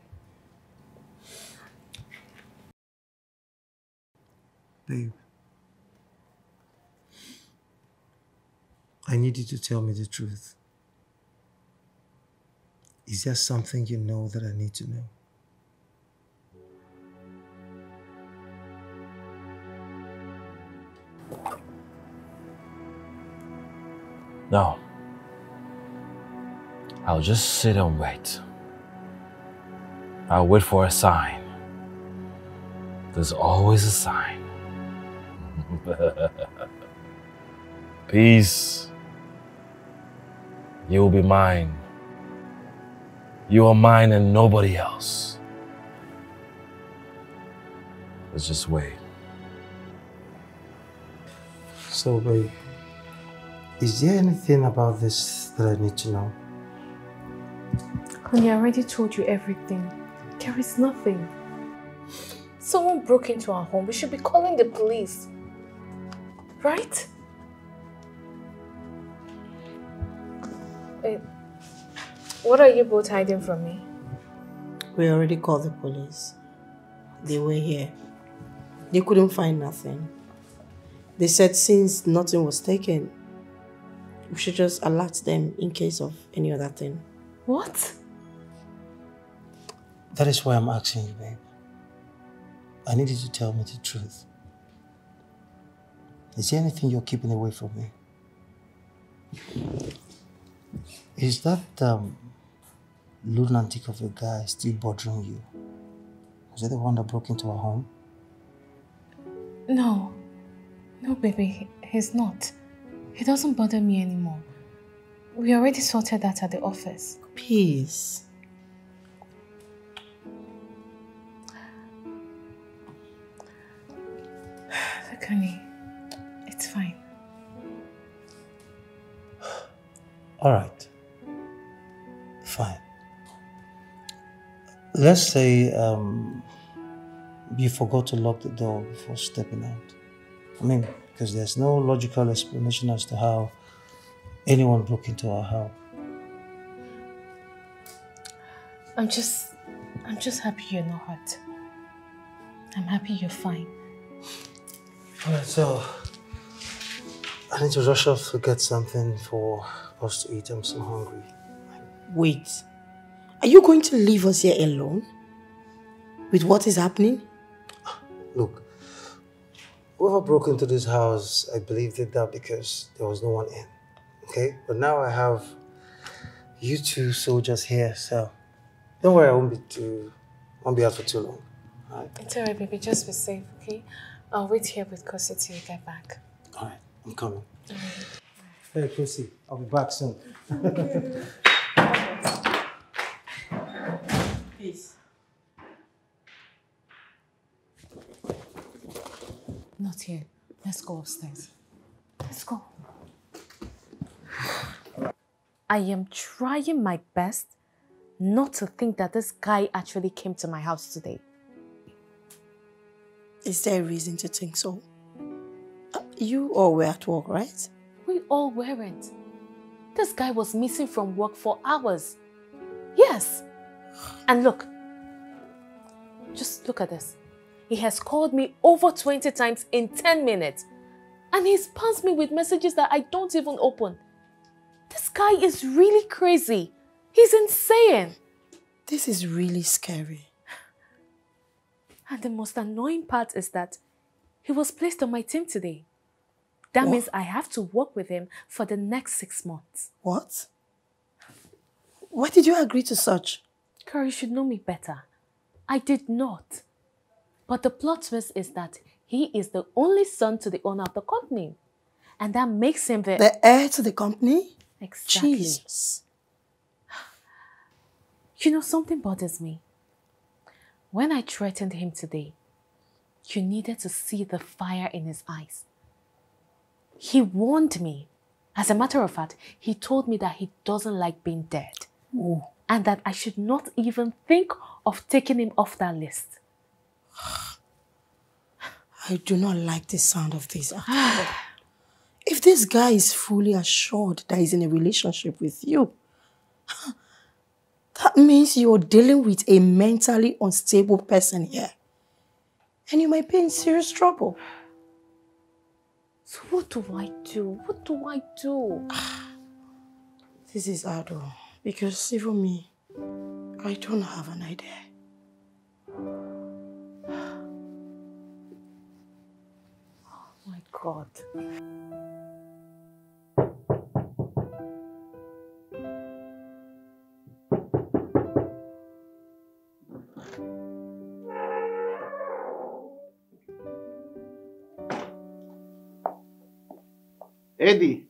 Babe, I need you to tell me the truth. Is there something you know that I need to know? No. I'll just sit and wait. I'll wait for a sign. There's always a sign. Peace. You will be mine. You are mine and nobody else. Let's just wait. So, babe, is there anything about this that I need to know? Honey, I already told you everything. There is nothing. Someone broke into our home. We should be calling the police. Right? Wait. What are you both hiding from me? We already called the police. They were here. They couldn't find nothing. They said since nothing was taken, we should just alert them in case of any other thing. What? That is why I'm asking you, babe. I need you to tell me the truth. Is there anything you're keeping away from me? Is that lunatic of a guy still bothering you? Is that the one that broke into our home? No. No, baby. He's not. He doesn't bother me anymore. We already sorted that at the office. Peace. Look, honey, it's fine. All right. Fine. Let's say you forgot to lock the door before stepping out. I mean, because there's no logical explanation as to how anyone broke into our house. I'm just happy you're not hurt. I'm happy you're fine. Alright, so I need to rush off to get something for us to eat. I'm so hungry. Wait. Are you going to leave us here alone? With what is happening? Look, whoever broke into this house, I believe did that because there was no one in. Okay? But now I have you two soldiers here, so don't worry, I won't be out for too long. Alright? It's alright, baby. Just be safe, okay? I'll wait here with Kosi till you get back. Alright, I'm coming. Hey, Kosi, I'll be back soon. Peace. Not here. Let's go upstairs. Let's go. I am trying my best not to think that this guy actually came to my house today. Is there a reason to think so? You all were at work, right? We all weren't. This guy was missing from work for hours. Yes. And look. Just look at this. He has called me over 20 times in 10 minutes. And he spams me with messages that I don't even open. This guy is really crazy. He's insane. This is really scary. And the most annoying part is that he was placed on my team today. That means I have to work with him for the next 6 months. What? Why did you agree to such? Girl, you should know me better. I did not. But the plot twist is that he is the only son to the owner of the company. And that makes him the heir to the company? Exactly. Jesus. You know, something bothers me. When I threatened him today, you needed to see the fire in his eyes. He warned me. As a matter of fact, he told me that he doesn't like being dead. Ooh. And that I should not even think of taking him off that list. I do not like the sound of this at all. If this guy is fully assured that he's in a relationship with you, that means you're dealing with a mentally unstable person here. And you might be in serious trouble. So what do I do? What do I do? This is hard, because even me, I don't have an idea. Oh my God. Eddie.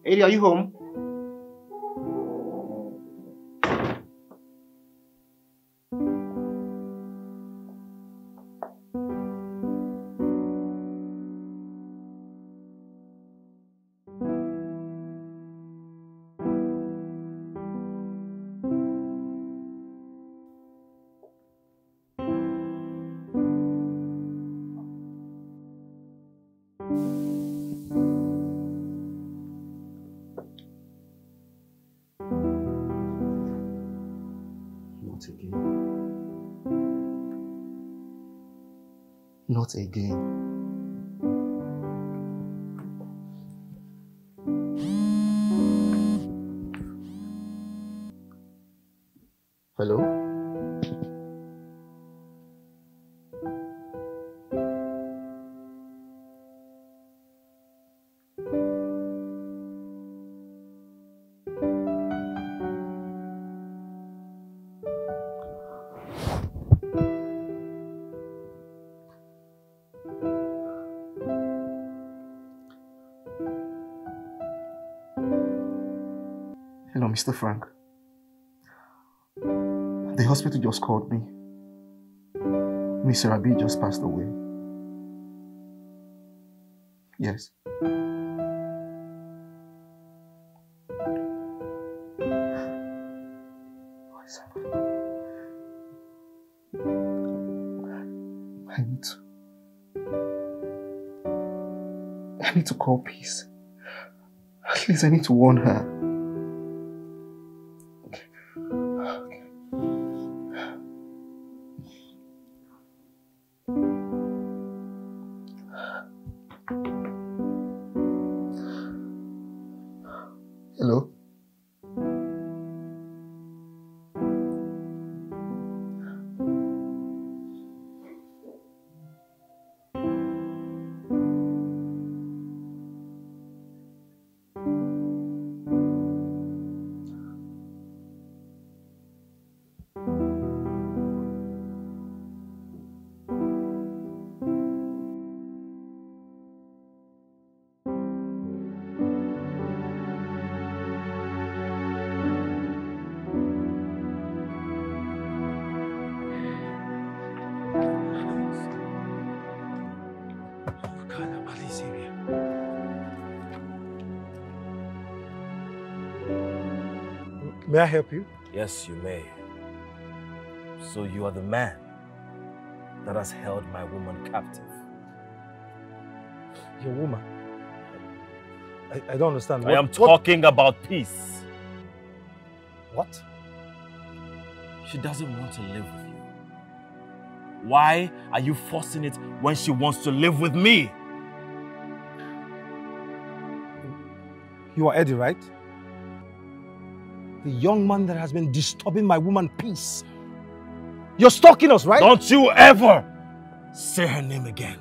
Eddie, are you home? Not again. Hello? Hello, Mr. Frank. The hospital just called me. Miss Rabi just passed away. Yes. I need to call Peace. At least I need to warn her. Hello? May I help you? Yes, you may. So you are the man that has held my woman captive. Your woman? I don't understand. I am talking about Peace. What? She doesn't want to live with you. Why are you forcing it when she wants to live with me? You are Eddie, right? The young man that has been disturbing my woman Peace. You're stalking us, right? Don't you ever say her name again.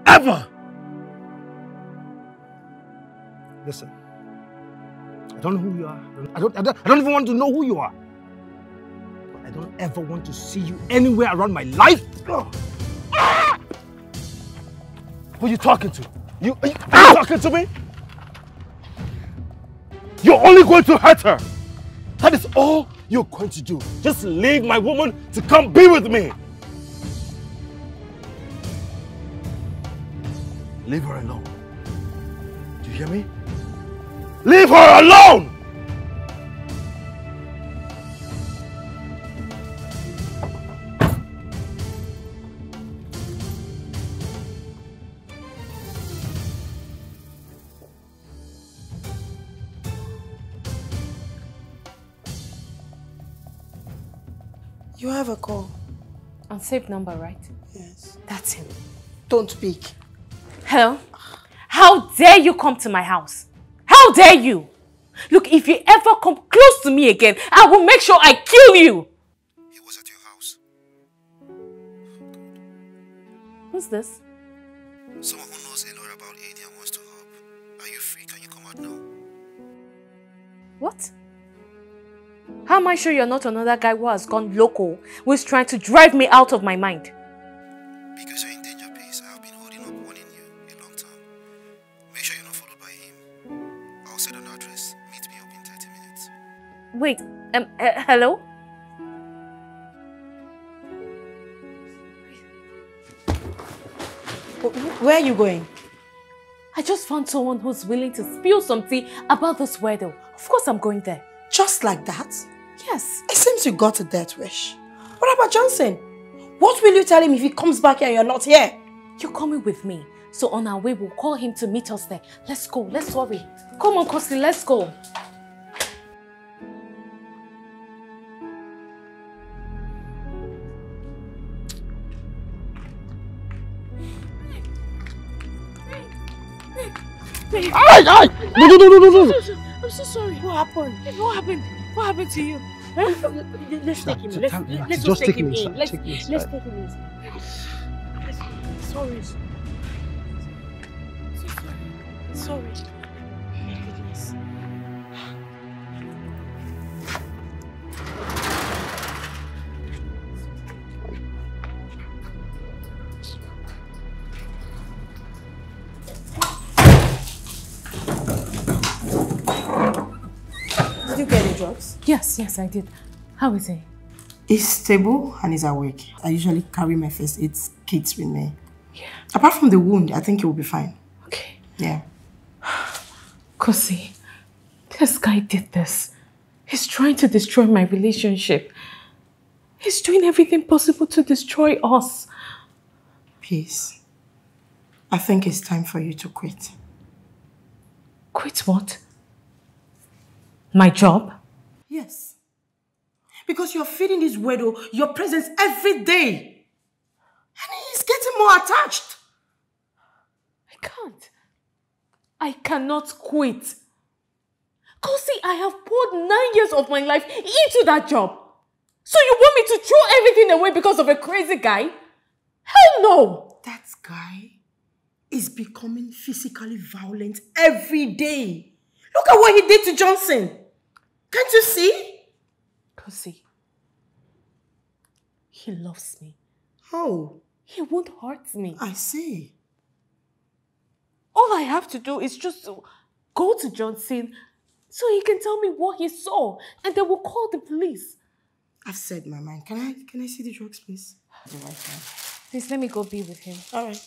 Ever! Listen. I don't know who you are. I don't even want to know who you are. But I don't ever want to see you anywhere around my life. Ah! Who are you talking to? Are you talking to me? You're only going to hurt her. That is all you're going to do. Just leave my woman to come be with me. Leave her alone. Do you hear me? Leave her alone! You have a call. Unsaved number, right? Yes. That's him. Don't speak. Hello? How dare you come to my house? How dare you? Look, if you ever come close to me again, I will make sure I kill you. He was at your house. Who's this? Someone who knows a lot about AD and wants to help. Are you free? Can you come out now? What? How am I sure you're not another guy who has gone loco, who is trying to drive me out of my mind? Because you're in danger, Peace. I have been holding up warning you a long time. Make sure you're not followed by him. I'll set an address. Meet me up in 30 minutes. Wait, hello? Where are you going? I just found someone who's willing to spill some tea about this wedding. Of course I'm going there. Just like that? Yes. It seems you got a death wish. What about Johnson? What will you tell him if he comes back here and you're not here? You're coming with me. So on our way, we'll call him to meet us there. Let's go. Let's hurry. Come on, Kosi, let's go. Aye! No! I'm so sorry. What happened? What happened? What happened to you? Let's take him. Let's just take him in. Let's take him in. Sorry. Sorry. Goodness. Did you get the drugs? Yes, I did. How is he? He's stable and he's awake. I usually carry my first aid kits with me. Yeah. Apart from the wound, I think he will be fine. Okay. Yeah. Kosi, this guy did this. He's trying to destroy my relationship. He's doing everything possible to destroy us. Peace. I think it's time for you to quit. Quit what? My job? Yes. Because you're feeding this weirdo your presence every day. And he's getting more attached. I can't. I cannot quit. Kosi, I have poured 9 years of my life into that job. So you want me to throw everything away because of a crazy guy? Hell no! That guy is becoming physically violent every day. Look at what he did to Johnson. Can't you see? Kosi, he loves me. Oh. He won't hurt me. I see. All I have to do is just to go to Johnson so he can tell me what he saw, and then we'll call the police. I've said my mind. Can I see the drugs, please? The right hand. Please let me go be with him. All right.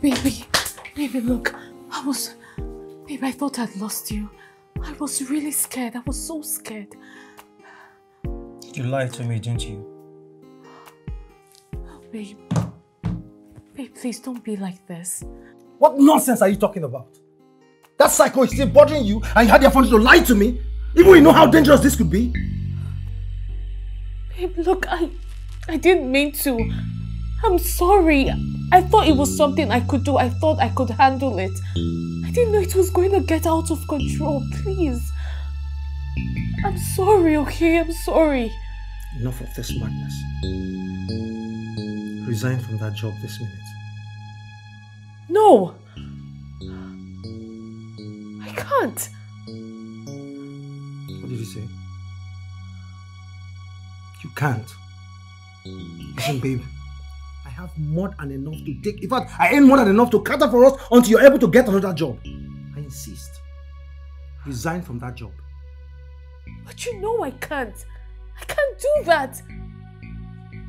Baby, look. Babe, I thought I'd lost you. I was really scared. I was so scared. You lied to me, didn't you? Oh, babe, please don't be like this. What nonsense are you talking about? That psycho is still bothering you and you had the opportunity to lie to me? Even when you know how dangerous this could be? Babe, look, I didn't mean to. I'm sorry. I thought it was something I could do. I thought I could handle it. I didn't know it was going to get out of control. Please. I'm sorry, okay? I'm sorry. Enough of this madness. Resign from that job this minute. No. I can't. What did you say? You can't. Listen, babe. I have more than enough to take. In fact, I ain't more than enough to cater for us until you're able to get another job. I insist. Resign from that job. But you know I can't. I can't do that.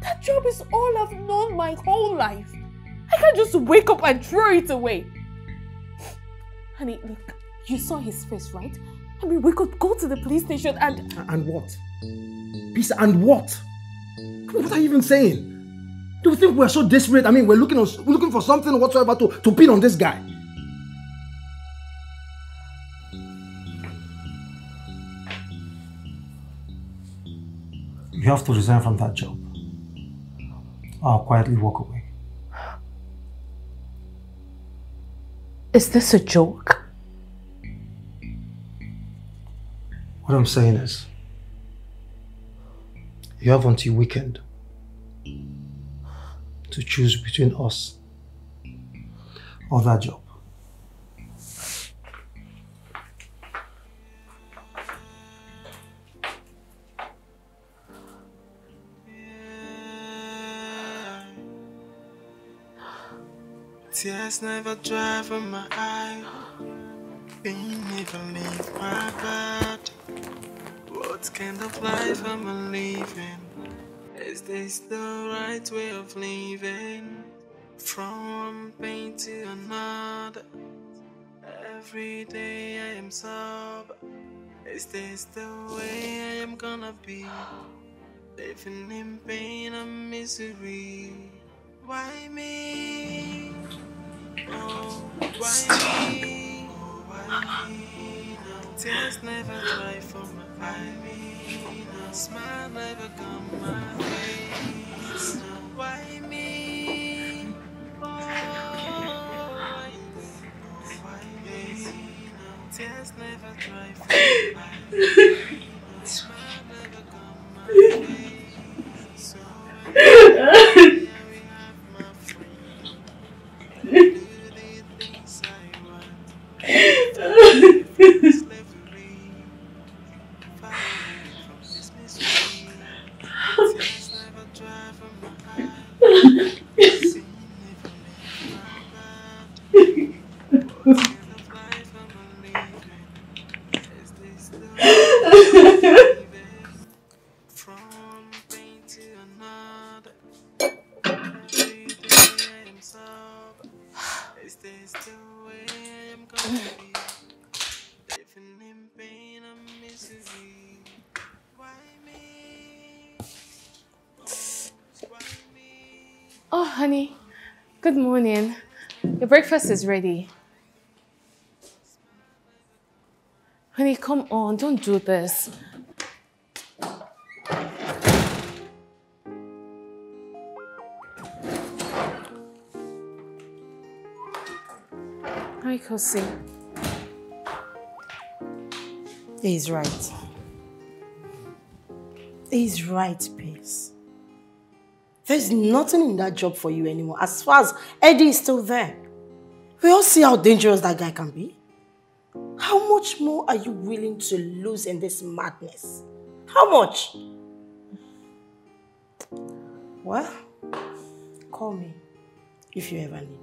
That job is all I've known my whole life. I can't just wake up and throw it away. Honey, look, you saw his face, right? I mean, we could go to the police station and... And what? Peace, and what? What are you even saying? Do you think we're so desperate? I mean, we're looking for something whatsoever to pin on this guy. You have to resign from that job. I'll quietly walk away. Is this a joke? What I'm saying is, you have until weekend to choose between us or that job. Tears never dry from my eye. Pain never leave my body. What kind of life am I living? Is this the right way of living? From one pain to another. Every day I am sober. Is this the way I am gonna be? Living in pain and misery. Why me? Oh, why me? Oh, why me? No. Tears never dry from my eye. No. Smile never come my face. No. Why me? Oh, why me? Oh, why me? No. Tears never dry from my eye. No. Smile never come my face. So this the way I am gonna be. Living in pain and misery. Why me? Why me? Oh, honey. Good morning. Your breakfast is ready. Honey, come on. Don't do this. Hi, Kosi. He's right. He's right, Pace. There's nothing in that job for you anymore as far as Eddie is still there. We all see how dangerous that guy can be. How much more are you willing to lose in this madness? How much? Well, call me if you ever need me.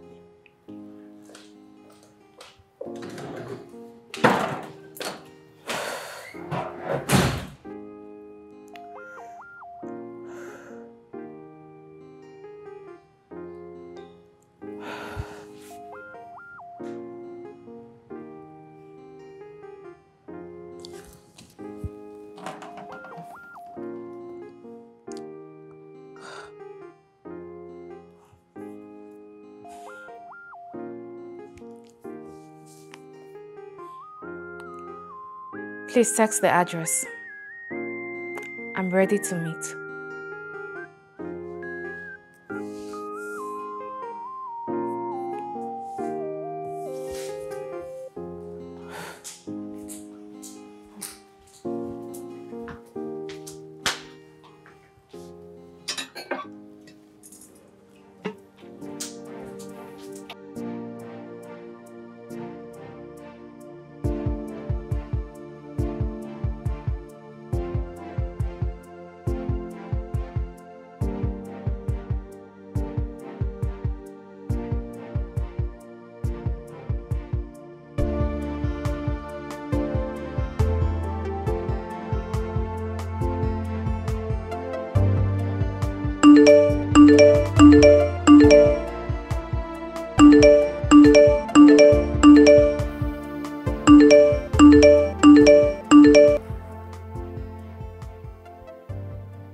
Please text the address. I'm ready to meet.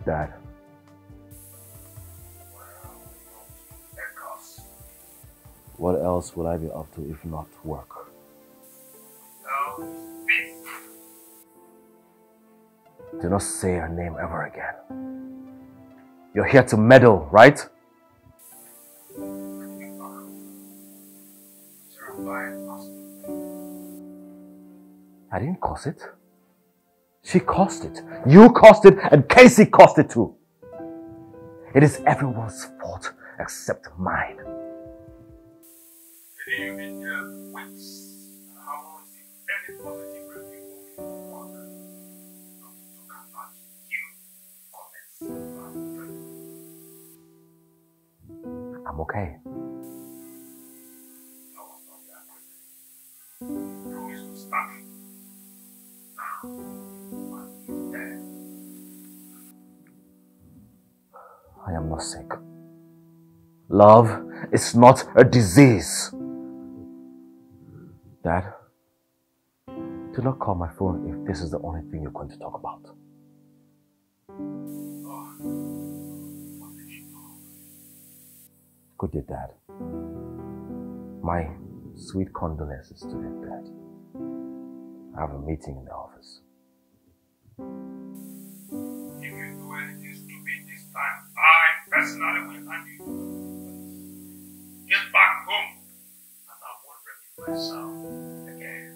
Dad. What else will I be up to if not work? Do not say her name ever again. You're here to meddle, right? I didn't cause it. She caused it. You caused it, and Casey caused it too. It is everyone's fault except mine. You've been here weeks and haven't received any positive review from your work. Not to talk about you comments. I'm okay. I was not that quick. You promised to start. Now, I'm dead. I am not sick. Love is not a disease. Dad, do not call my phone if this is the only thing you're going to talk about. Good day, Dad. My sweet condolences to the dead. I have a meeting in the office. If you do anything stupid this time, I personally will hand you over. Get back home, and I won't repeat myself again.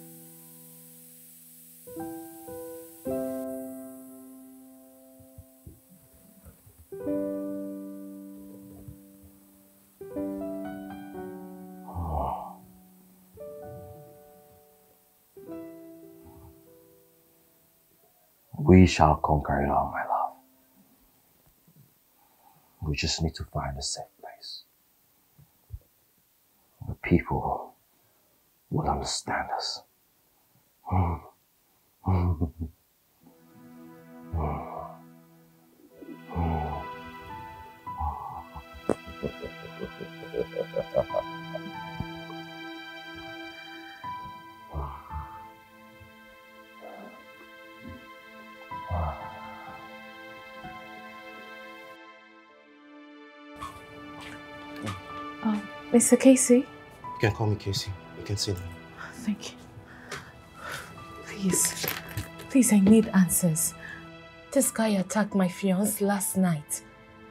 We shall conquer it all, my love. We just need to find a safe place. The people will understand us. Mr. Casey? You can call me Casey. You can sit down. Thank you. Please, I need answers. This guy attacked my fiancé last night.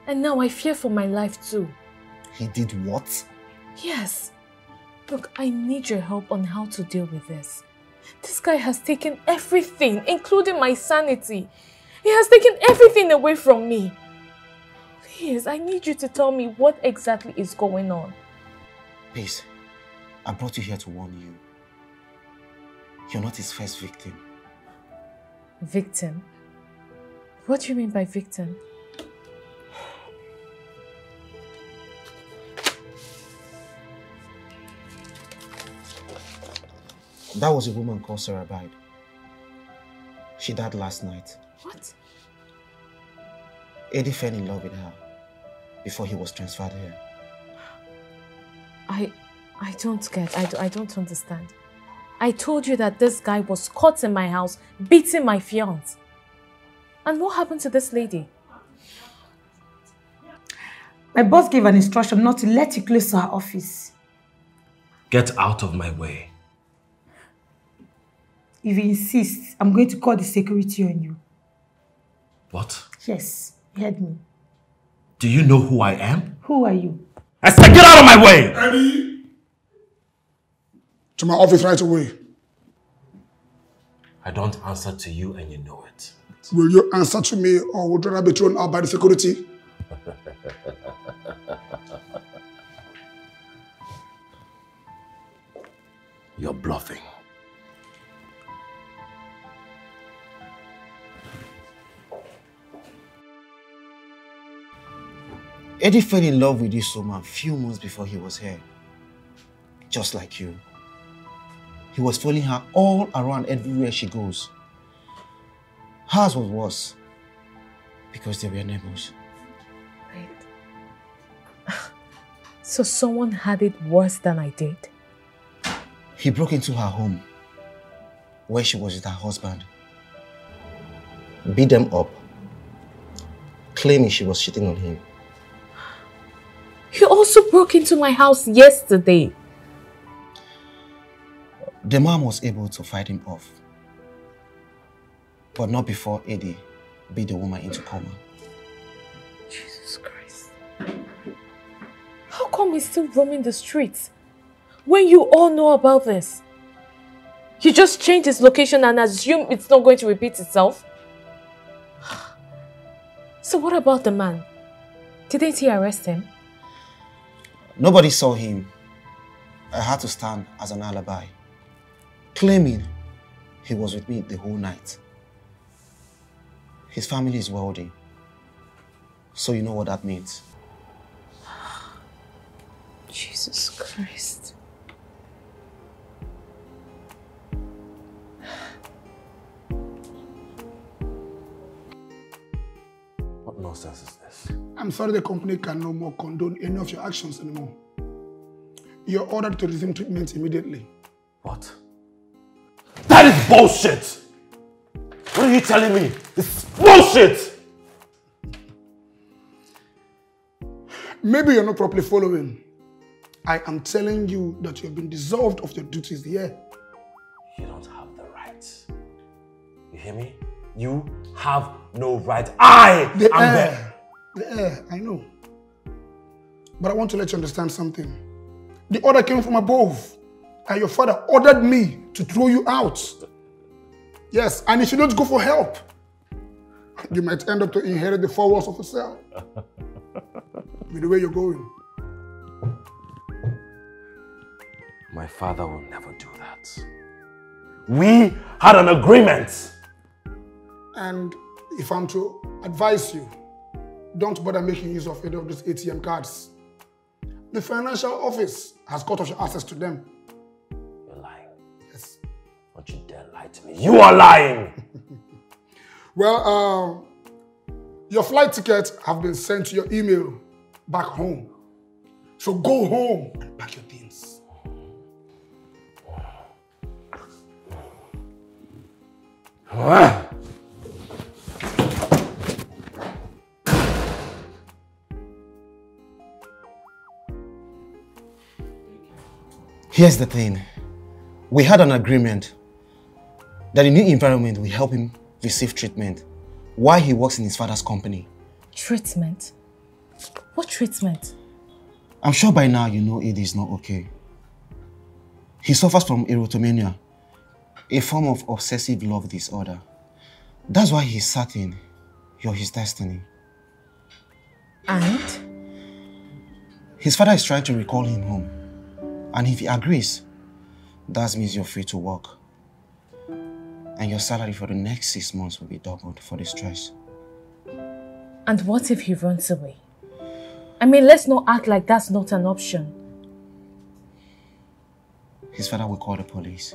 And now I fear for my life too. He did what? Yes. Look, I need your help on how to deal with this. This guy has taken everything, including my sanity. He has taken everything away from me. Please, I need you to tell me what exactly is going on. Please, I brought you here to warn you. You're not his first victim. Victim? What do you mean by victim? That was a woman called Sarah Bide. She died last night. What? Eddie fell in love with her before he was transferred here. I don't understand. I told you that this guy was caught in my house beating my fiancé. And what happened to this lady? My boss gave an instruction not to let you close to her office. Get out of my way. If you insist, I'm going to call the security on you. What? Yes, you heard me. Do you know who I am? Who are you? I said get out of my way! Eddie! To my office right away. I don't answer to you and you know it. Will you answer to me or would you rather be thrown out by the security? You're bluffing. Eddie fell in love with this woman a few months before he was here. Just like you. He was following her all around everywhere she goes. Hers was worse. Because they were neighbors. Wait. So someone had it worse than I did? He broke into her home, where she was with her husband, beat them up, claiming she was cheating on him. He also broke into my house yesterday. The man was able to fight him off, but not before Eddie beat the woman into coma. Jesus Christ. How come he's still roaming the streets when you all know about this? You just changed his location and assume it's not going to repeat itself? So what about the man? Didn't he arrest him? Nobody saw him. I had to stand as an alibi, claiming he was with me the whole night. His family is wealthy, so you know what that means. Jesus Christ. What nonsense is this? I'm sorry the company can no more condone any of your actions anymore. You're ordered to resume treatment immediately. What? That is bullshit! What are you telling me? This is bullshit! Maybe you're not properly following. I am telling you that you have been dissolved of your duties here. You don't have the right. You hear me? You have no right. I am there. The air, I know. But I want to let you understand something. The order came from above. And your father ordered me to throw you out. Yes, and if you don't go for help, you might end up to inherit the four walls of a cell. With the way you're going. My father will never do that. We had an agreement. And if I'm to advise you, don't bother making use of any of those ATM cards. The financial office has cut off your access to them. You're lying. Yes. Don't you dare lie to me. You are lying! Well, your flight tickets have been sent to your email back home. So go home and pack your things. Here's the thing. We had an agreement that the new environment will help him receive treatment while he works in his father's company. Treatment? What treatment? I'm sure by now you know Eddie is not okay. He suffers from erotomania, a form of obsessive love disorder. That's why he's certain you're his destiny. And? His father is trying to recall him home. And if he agrees, that means you're free to work. And your salary for the next 6 months will be doubled for the stress. And what if he runs away? I mean, let's not act like that's not an option. His father will call the police.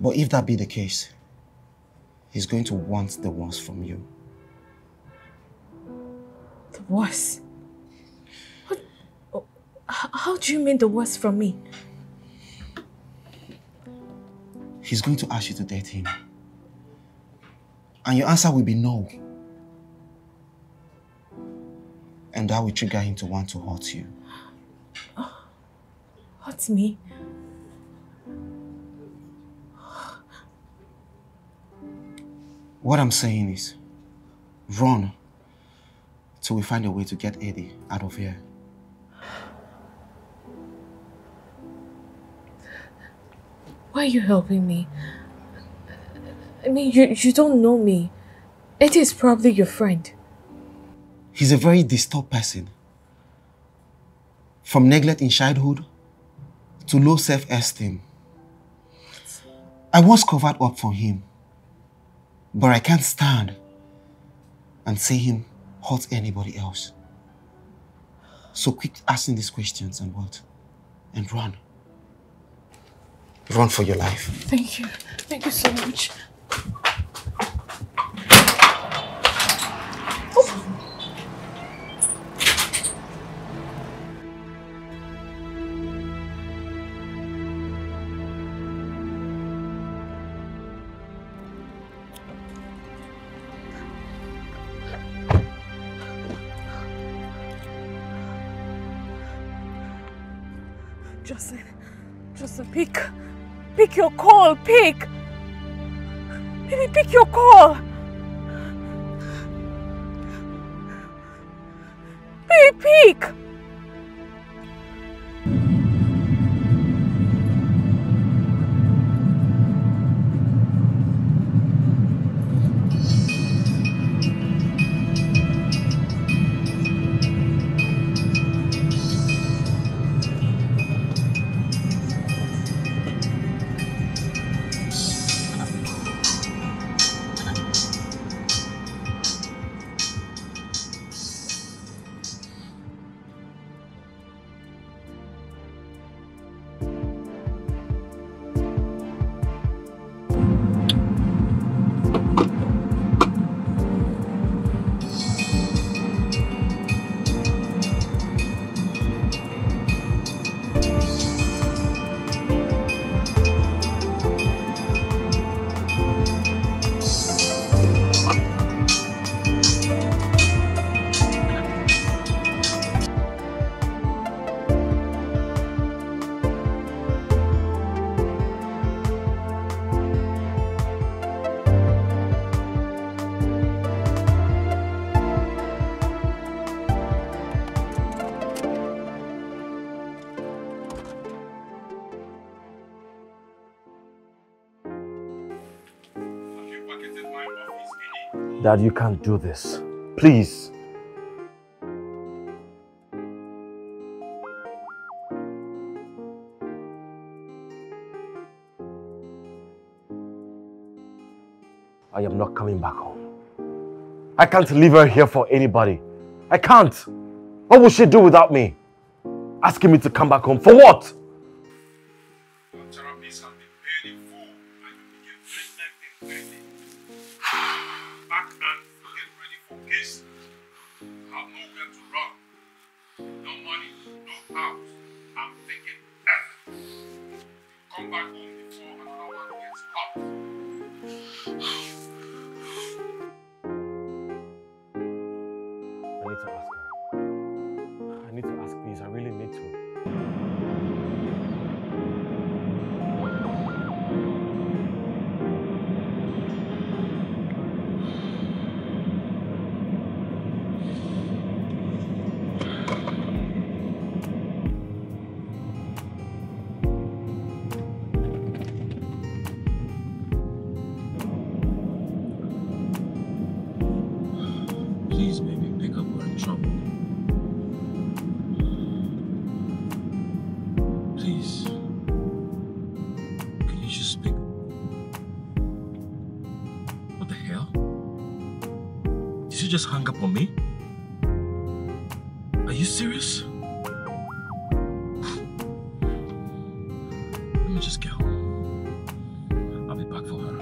But if that be the case, he's going to want the worst from you. The worst? What? How do you mean the worst from me? He's going to ask you to date him. And your answer will be no. And that will trigger him to want to hurt you. Hurt me? What I'm saying is, run till we find a way to get Eddie out of here. Why are you helping me? I mean, you don't know me. Eddie is probably your friend. He's a very disturbed person. From neglect in childhood to low self-esteem. I once covered up for him, but I can't stand and see him hurt anybody else. So quit asking these questions and what? And run. Run for your life. Thank you. Thank you so much. Justin, pick your call, pick! Baby, pick your call! Baby, pick! Dad, you can't do this. Please. I am not coming back home. I can't leave her here for anybody. I can't. What will she do without me? Asking me to come back home for what? Casey just hung up on me? Are you serious? Let me just go. I'll be back for her.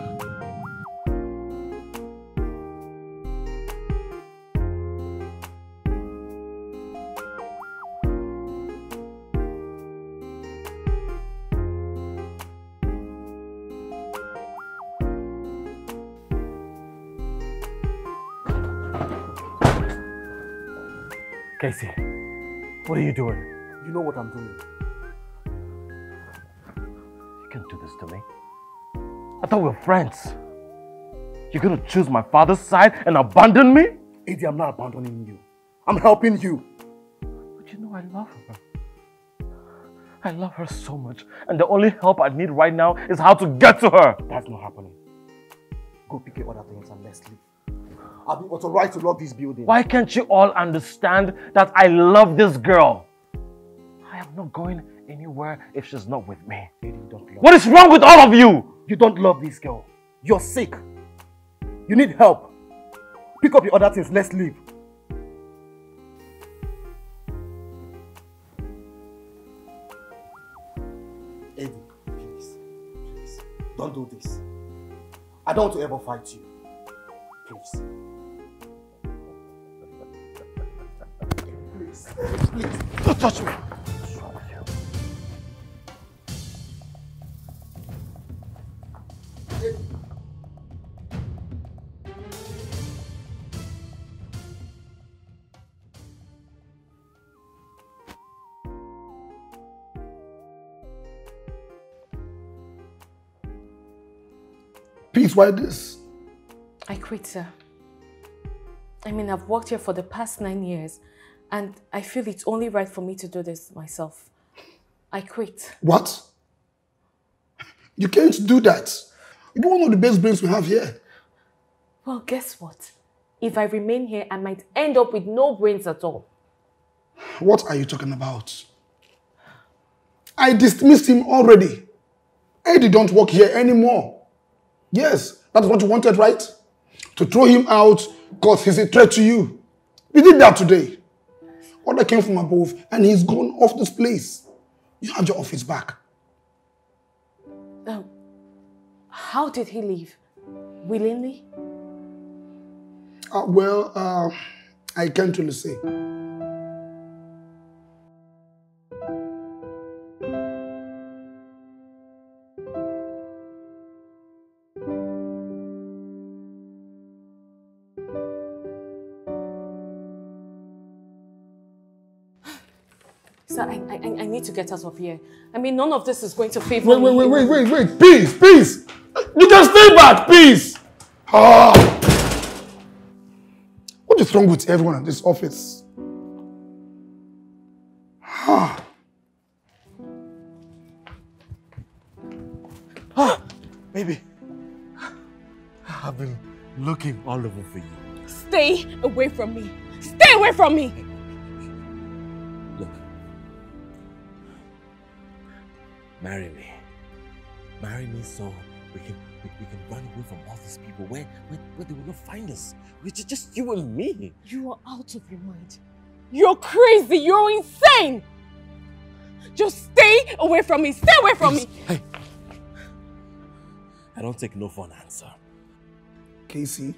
Casey, what are you doing? You know what I'm doing. You can't do this to me. I thought we were friends. You're gonna choose my father's side and abandon me? Eddie, I'm not abandoning you. I'm helping you. But you know I love her. I love her so much. And the only help I need right now is how to get to her. That's not happening. Go pick your other things and let's leave. I've been authorized to lock this building. Why can't you all understand that I love this girl? I am not going anywhere if she's not with me. Eddie, you don't love What is wrong with all of you? You don't love this girl. You're sick. You need help. Pick up your other things. Let's leave. Eddie, please. Please. Don't do this. I don't want to ever fight you. Please. Please, don't touch me. What's wrong with you? Peace, why this? I quit, sir. I mean, I've worked here for the past 9 years, and I feel it's only right for me to do this myself. I quit. What? You can't do that. You're one of the best brains we have here. Well, guess what? If I remain here, I might end up with no brains at all. What are you talking about? I dismissed him already. Eddie don't work here anymore. Yes, that's what you wanted, right? To throw him out because he's a threat to you. You did that today. Order came from above and he's gone off this place. You have your office back. How did he leave? Willingly? I can't really say. Sir, I need to get out of here. I mean, none of this is going to favor me. Wait. Peace. You can stay back, peace. What is wrong with everyone in this office? Baby, I've been looking all over for you. Stay away from me. Stay away from me. Look, marry me. Marry me so we can run away from all these people where they will not find us. It's just you and me. You are out of your mind. You're crazy. You're insane. Just stay away from me. Stay away from me. Hey. I don't take no for an answer. Casey.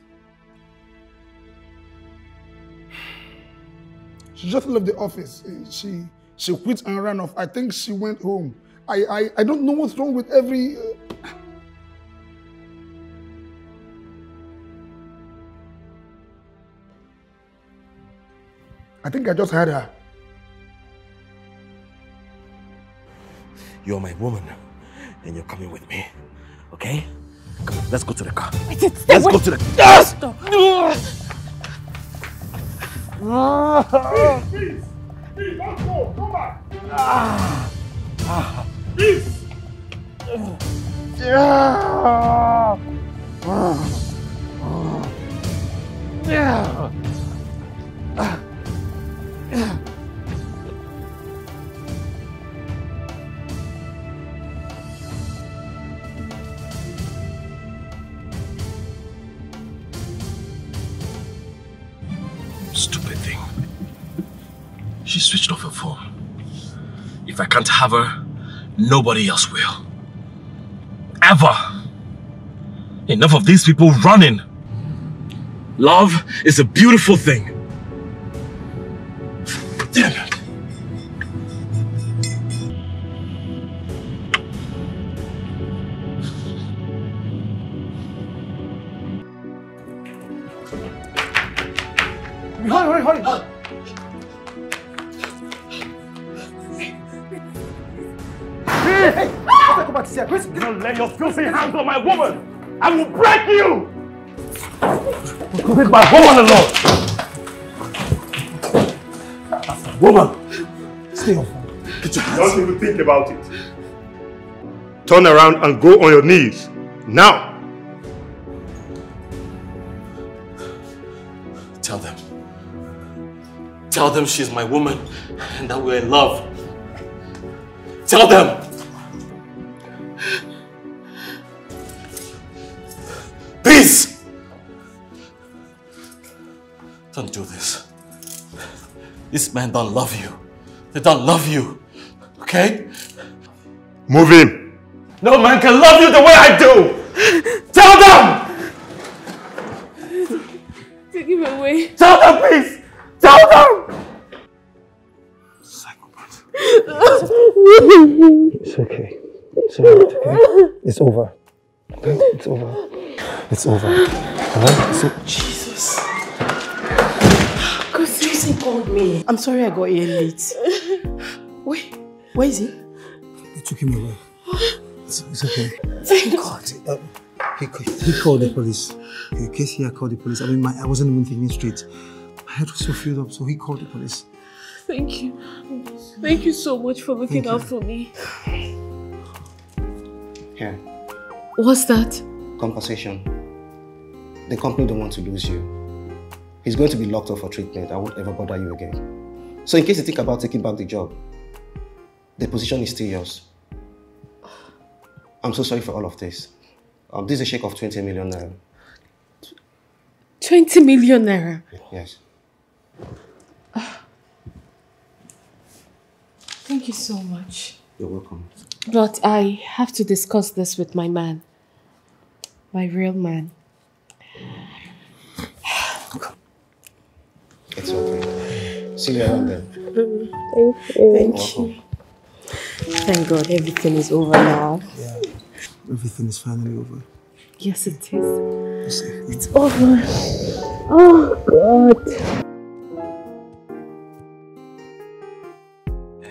She just left the office. She quit and ran off. I think she went home. I don't know what's wrong with every... I think I just heard her. You're my woman, and you're coming with me, okay? Come on, let's go to the car. Let's go to the... Stop. Please, don't go. Come back. Please. She switched off her phone. If I can't have her, nobody else will. Ever. Enough of these people running. Love is a beautiful thing. Damn it. Hurry. Hey! Go back to see her. Chris, You don't lay your filthy hands on my woman! I will break you! Leave my woman alone! Woman! Stay off. Get your hands. Don't even think about it. Turn around and go on your knees. Now! Tell them. Tell them she's my woman and that we're in love. Tell them! Please! Don't do this. This man don't love you. They don't love you. Okay? Move in. No man can love you the way I do! Tell them! Take him away. Tell them, please! Tell them! Psychopath. It's okay. It's alright, okay? It's over. Okay? It's over. It's over. Alright? So Jesus. Because Tracy called me. I'm sorry I got here late. Wait, where is he? they took him away. It's okay. Thank God. He called the police. In case he had called the police. I mean, I wasn't even thinking straight. My head was so filled up, so he called the police. Thank you. Thank you so much for looking out for me. Here. What's that? Compensation. The company don't want to lose you. He's going to be locked up for treatment. I won't ever bother you again. So in case you think about taking back the job, the position is still yours. I'm so sorry for all of this. This is a check of 20 million naira. 20 million naira? Yes. Thank you so much. You're welcome. But I have to discuss this with my man. My real man. It's okay. See you around then. Thank you. Thank God everything is over now. Yeah. Everything is finally over. Yes, it is. It's over. Oh, God.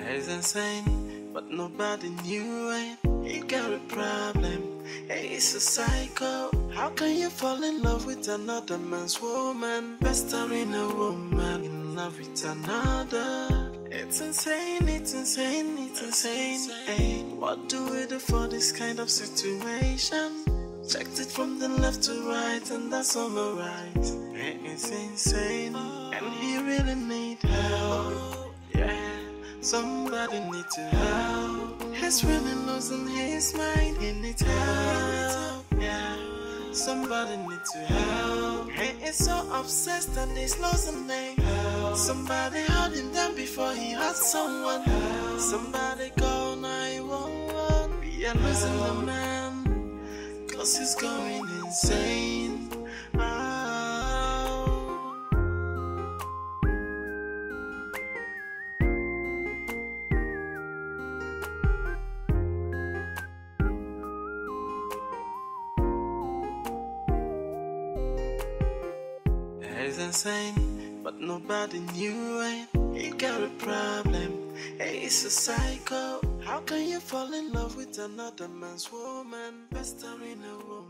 He's insane, but nobody knew it. He got a problem. He's a psycho. How can you fall in love with another man's woman? Pestering a woman in love with another. It's insane, it's insane, it's insane. Hey, what do we do for this kind of situation? Checked it from the left to right, and that's alright. It's insane, and he really need help. Yeah, somebody need to help. He's really losing his mind, he needs help. Yeah, somebody need to help. He is so obsessed and he's losing it. Somebody hold him down before he hurts someone. Somebody call 911. We are losing the man, 'cause he's going insane. He's insane, but nobody knew it. He got a problem. He's a psycho. How can you fall in love with another man's woman? Pestering a woman.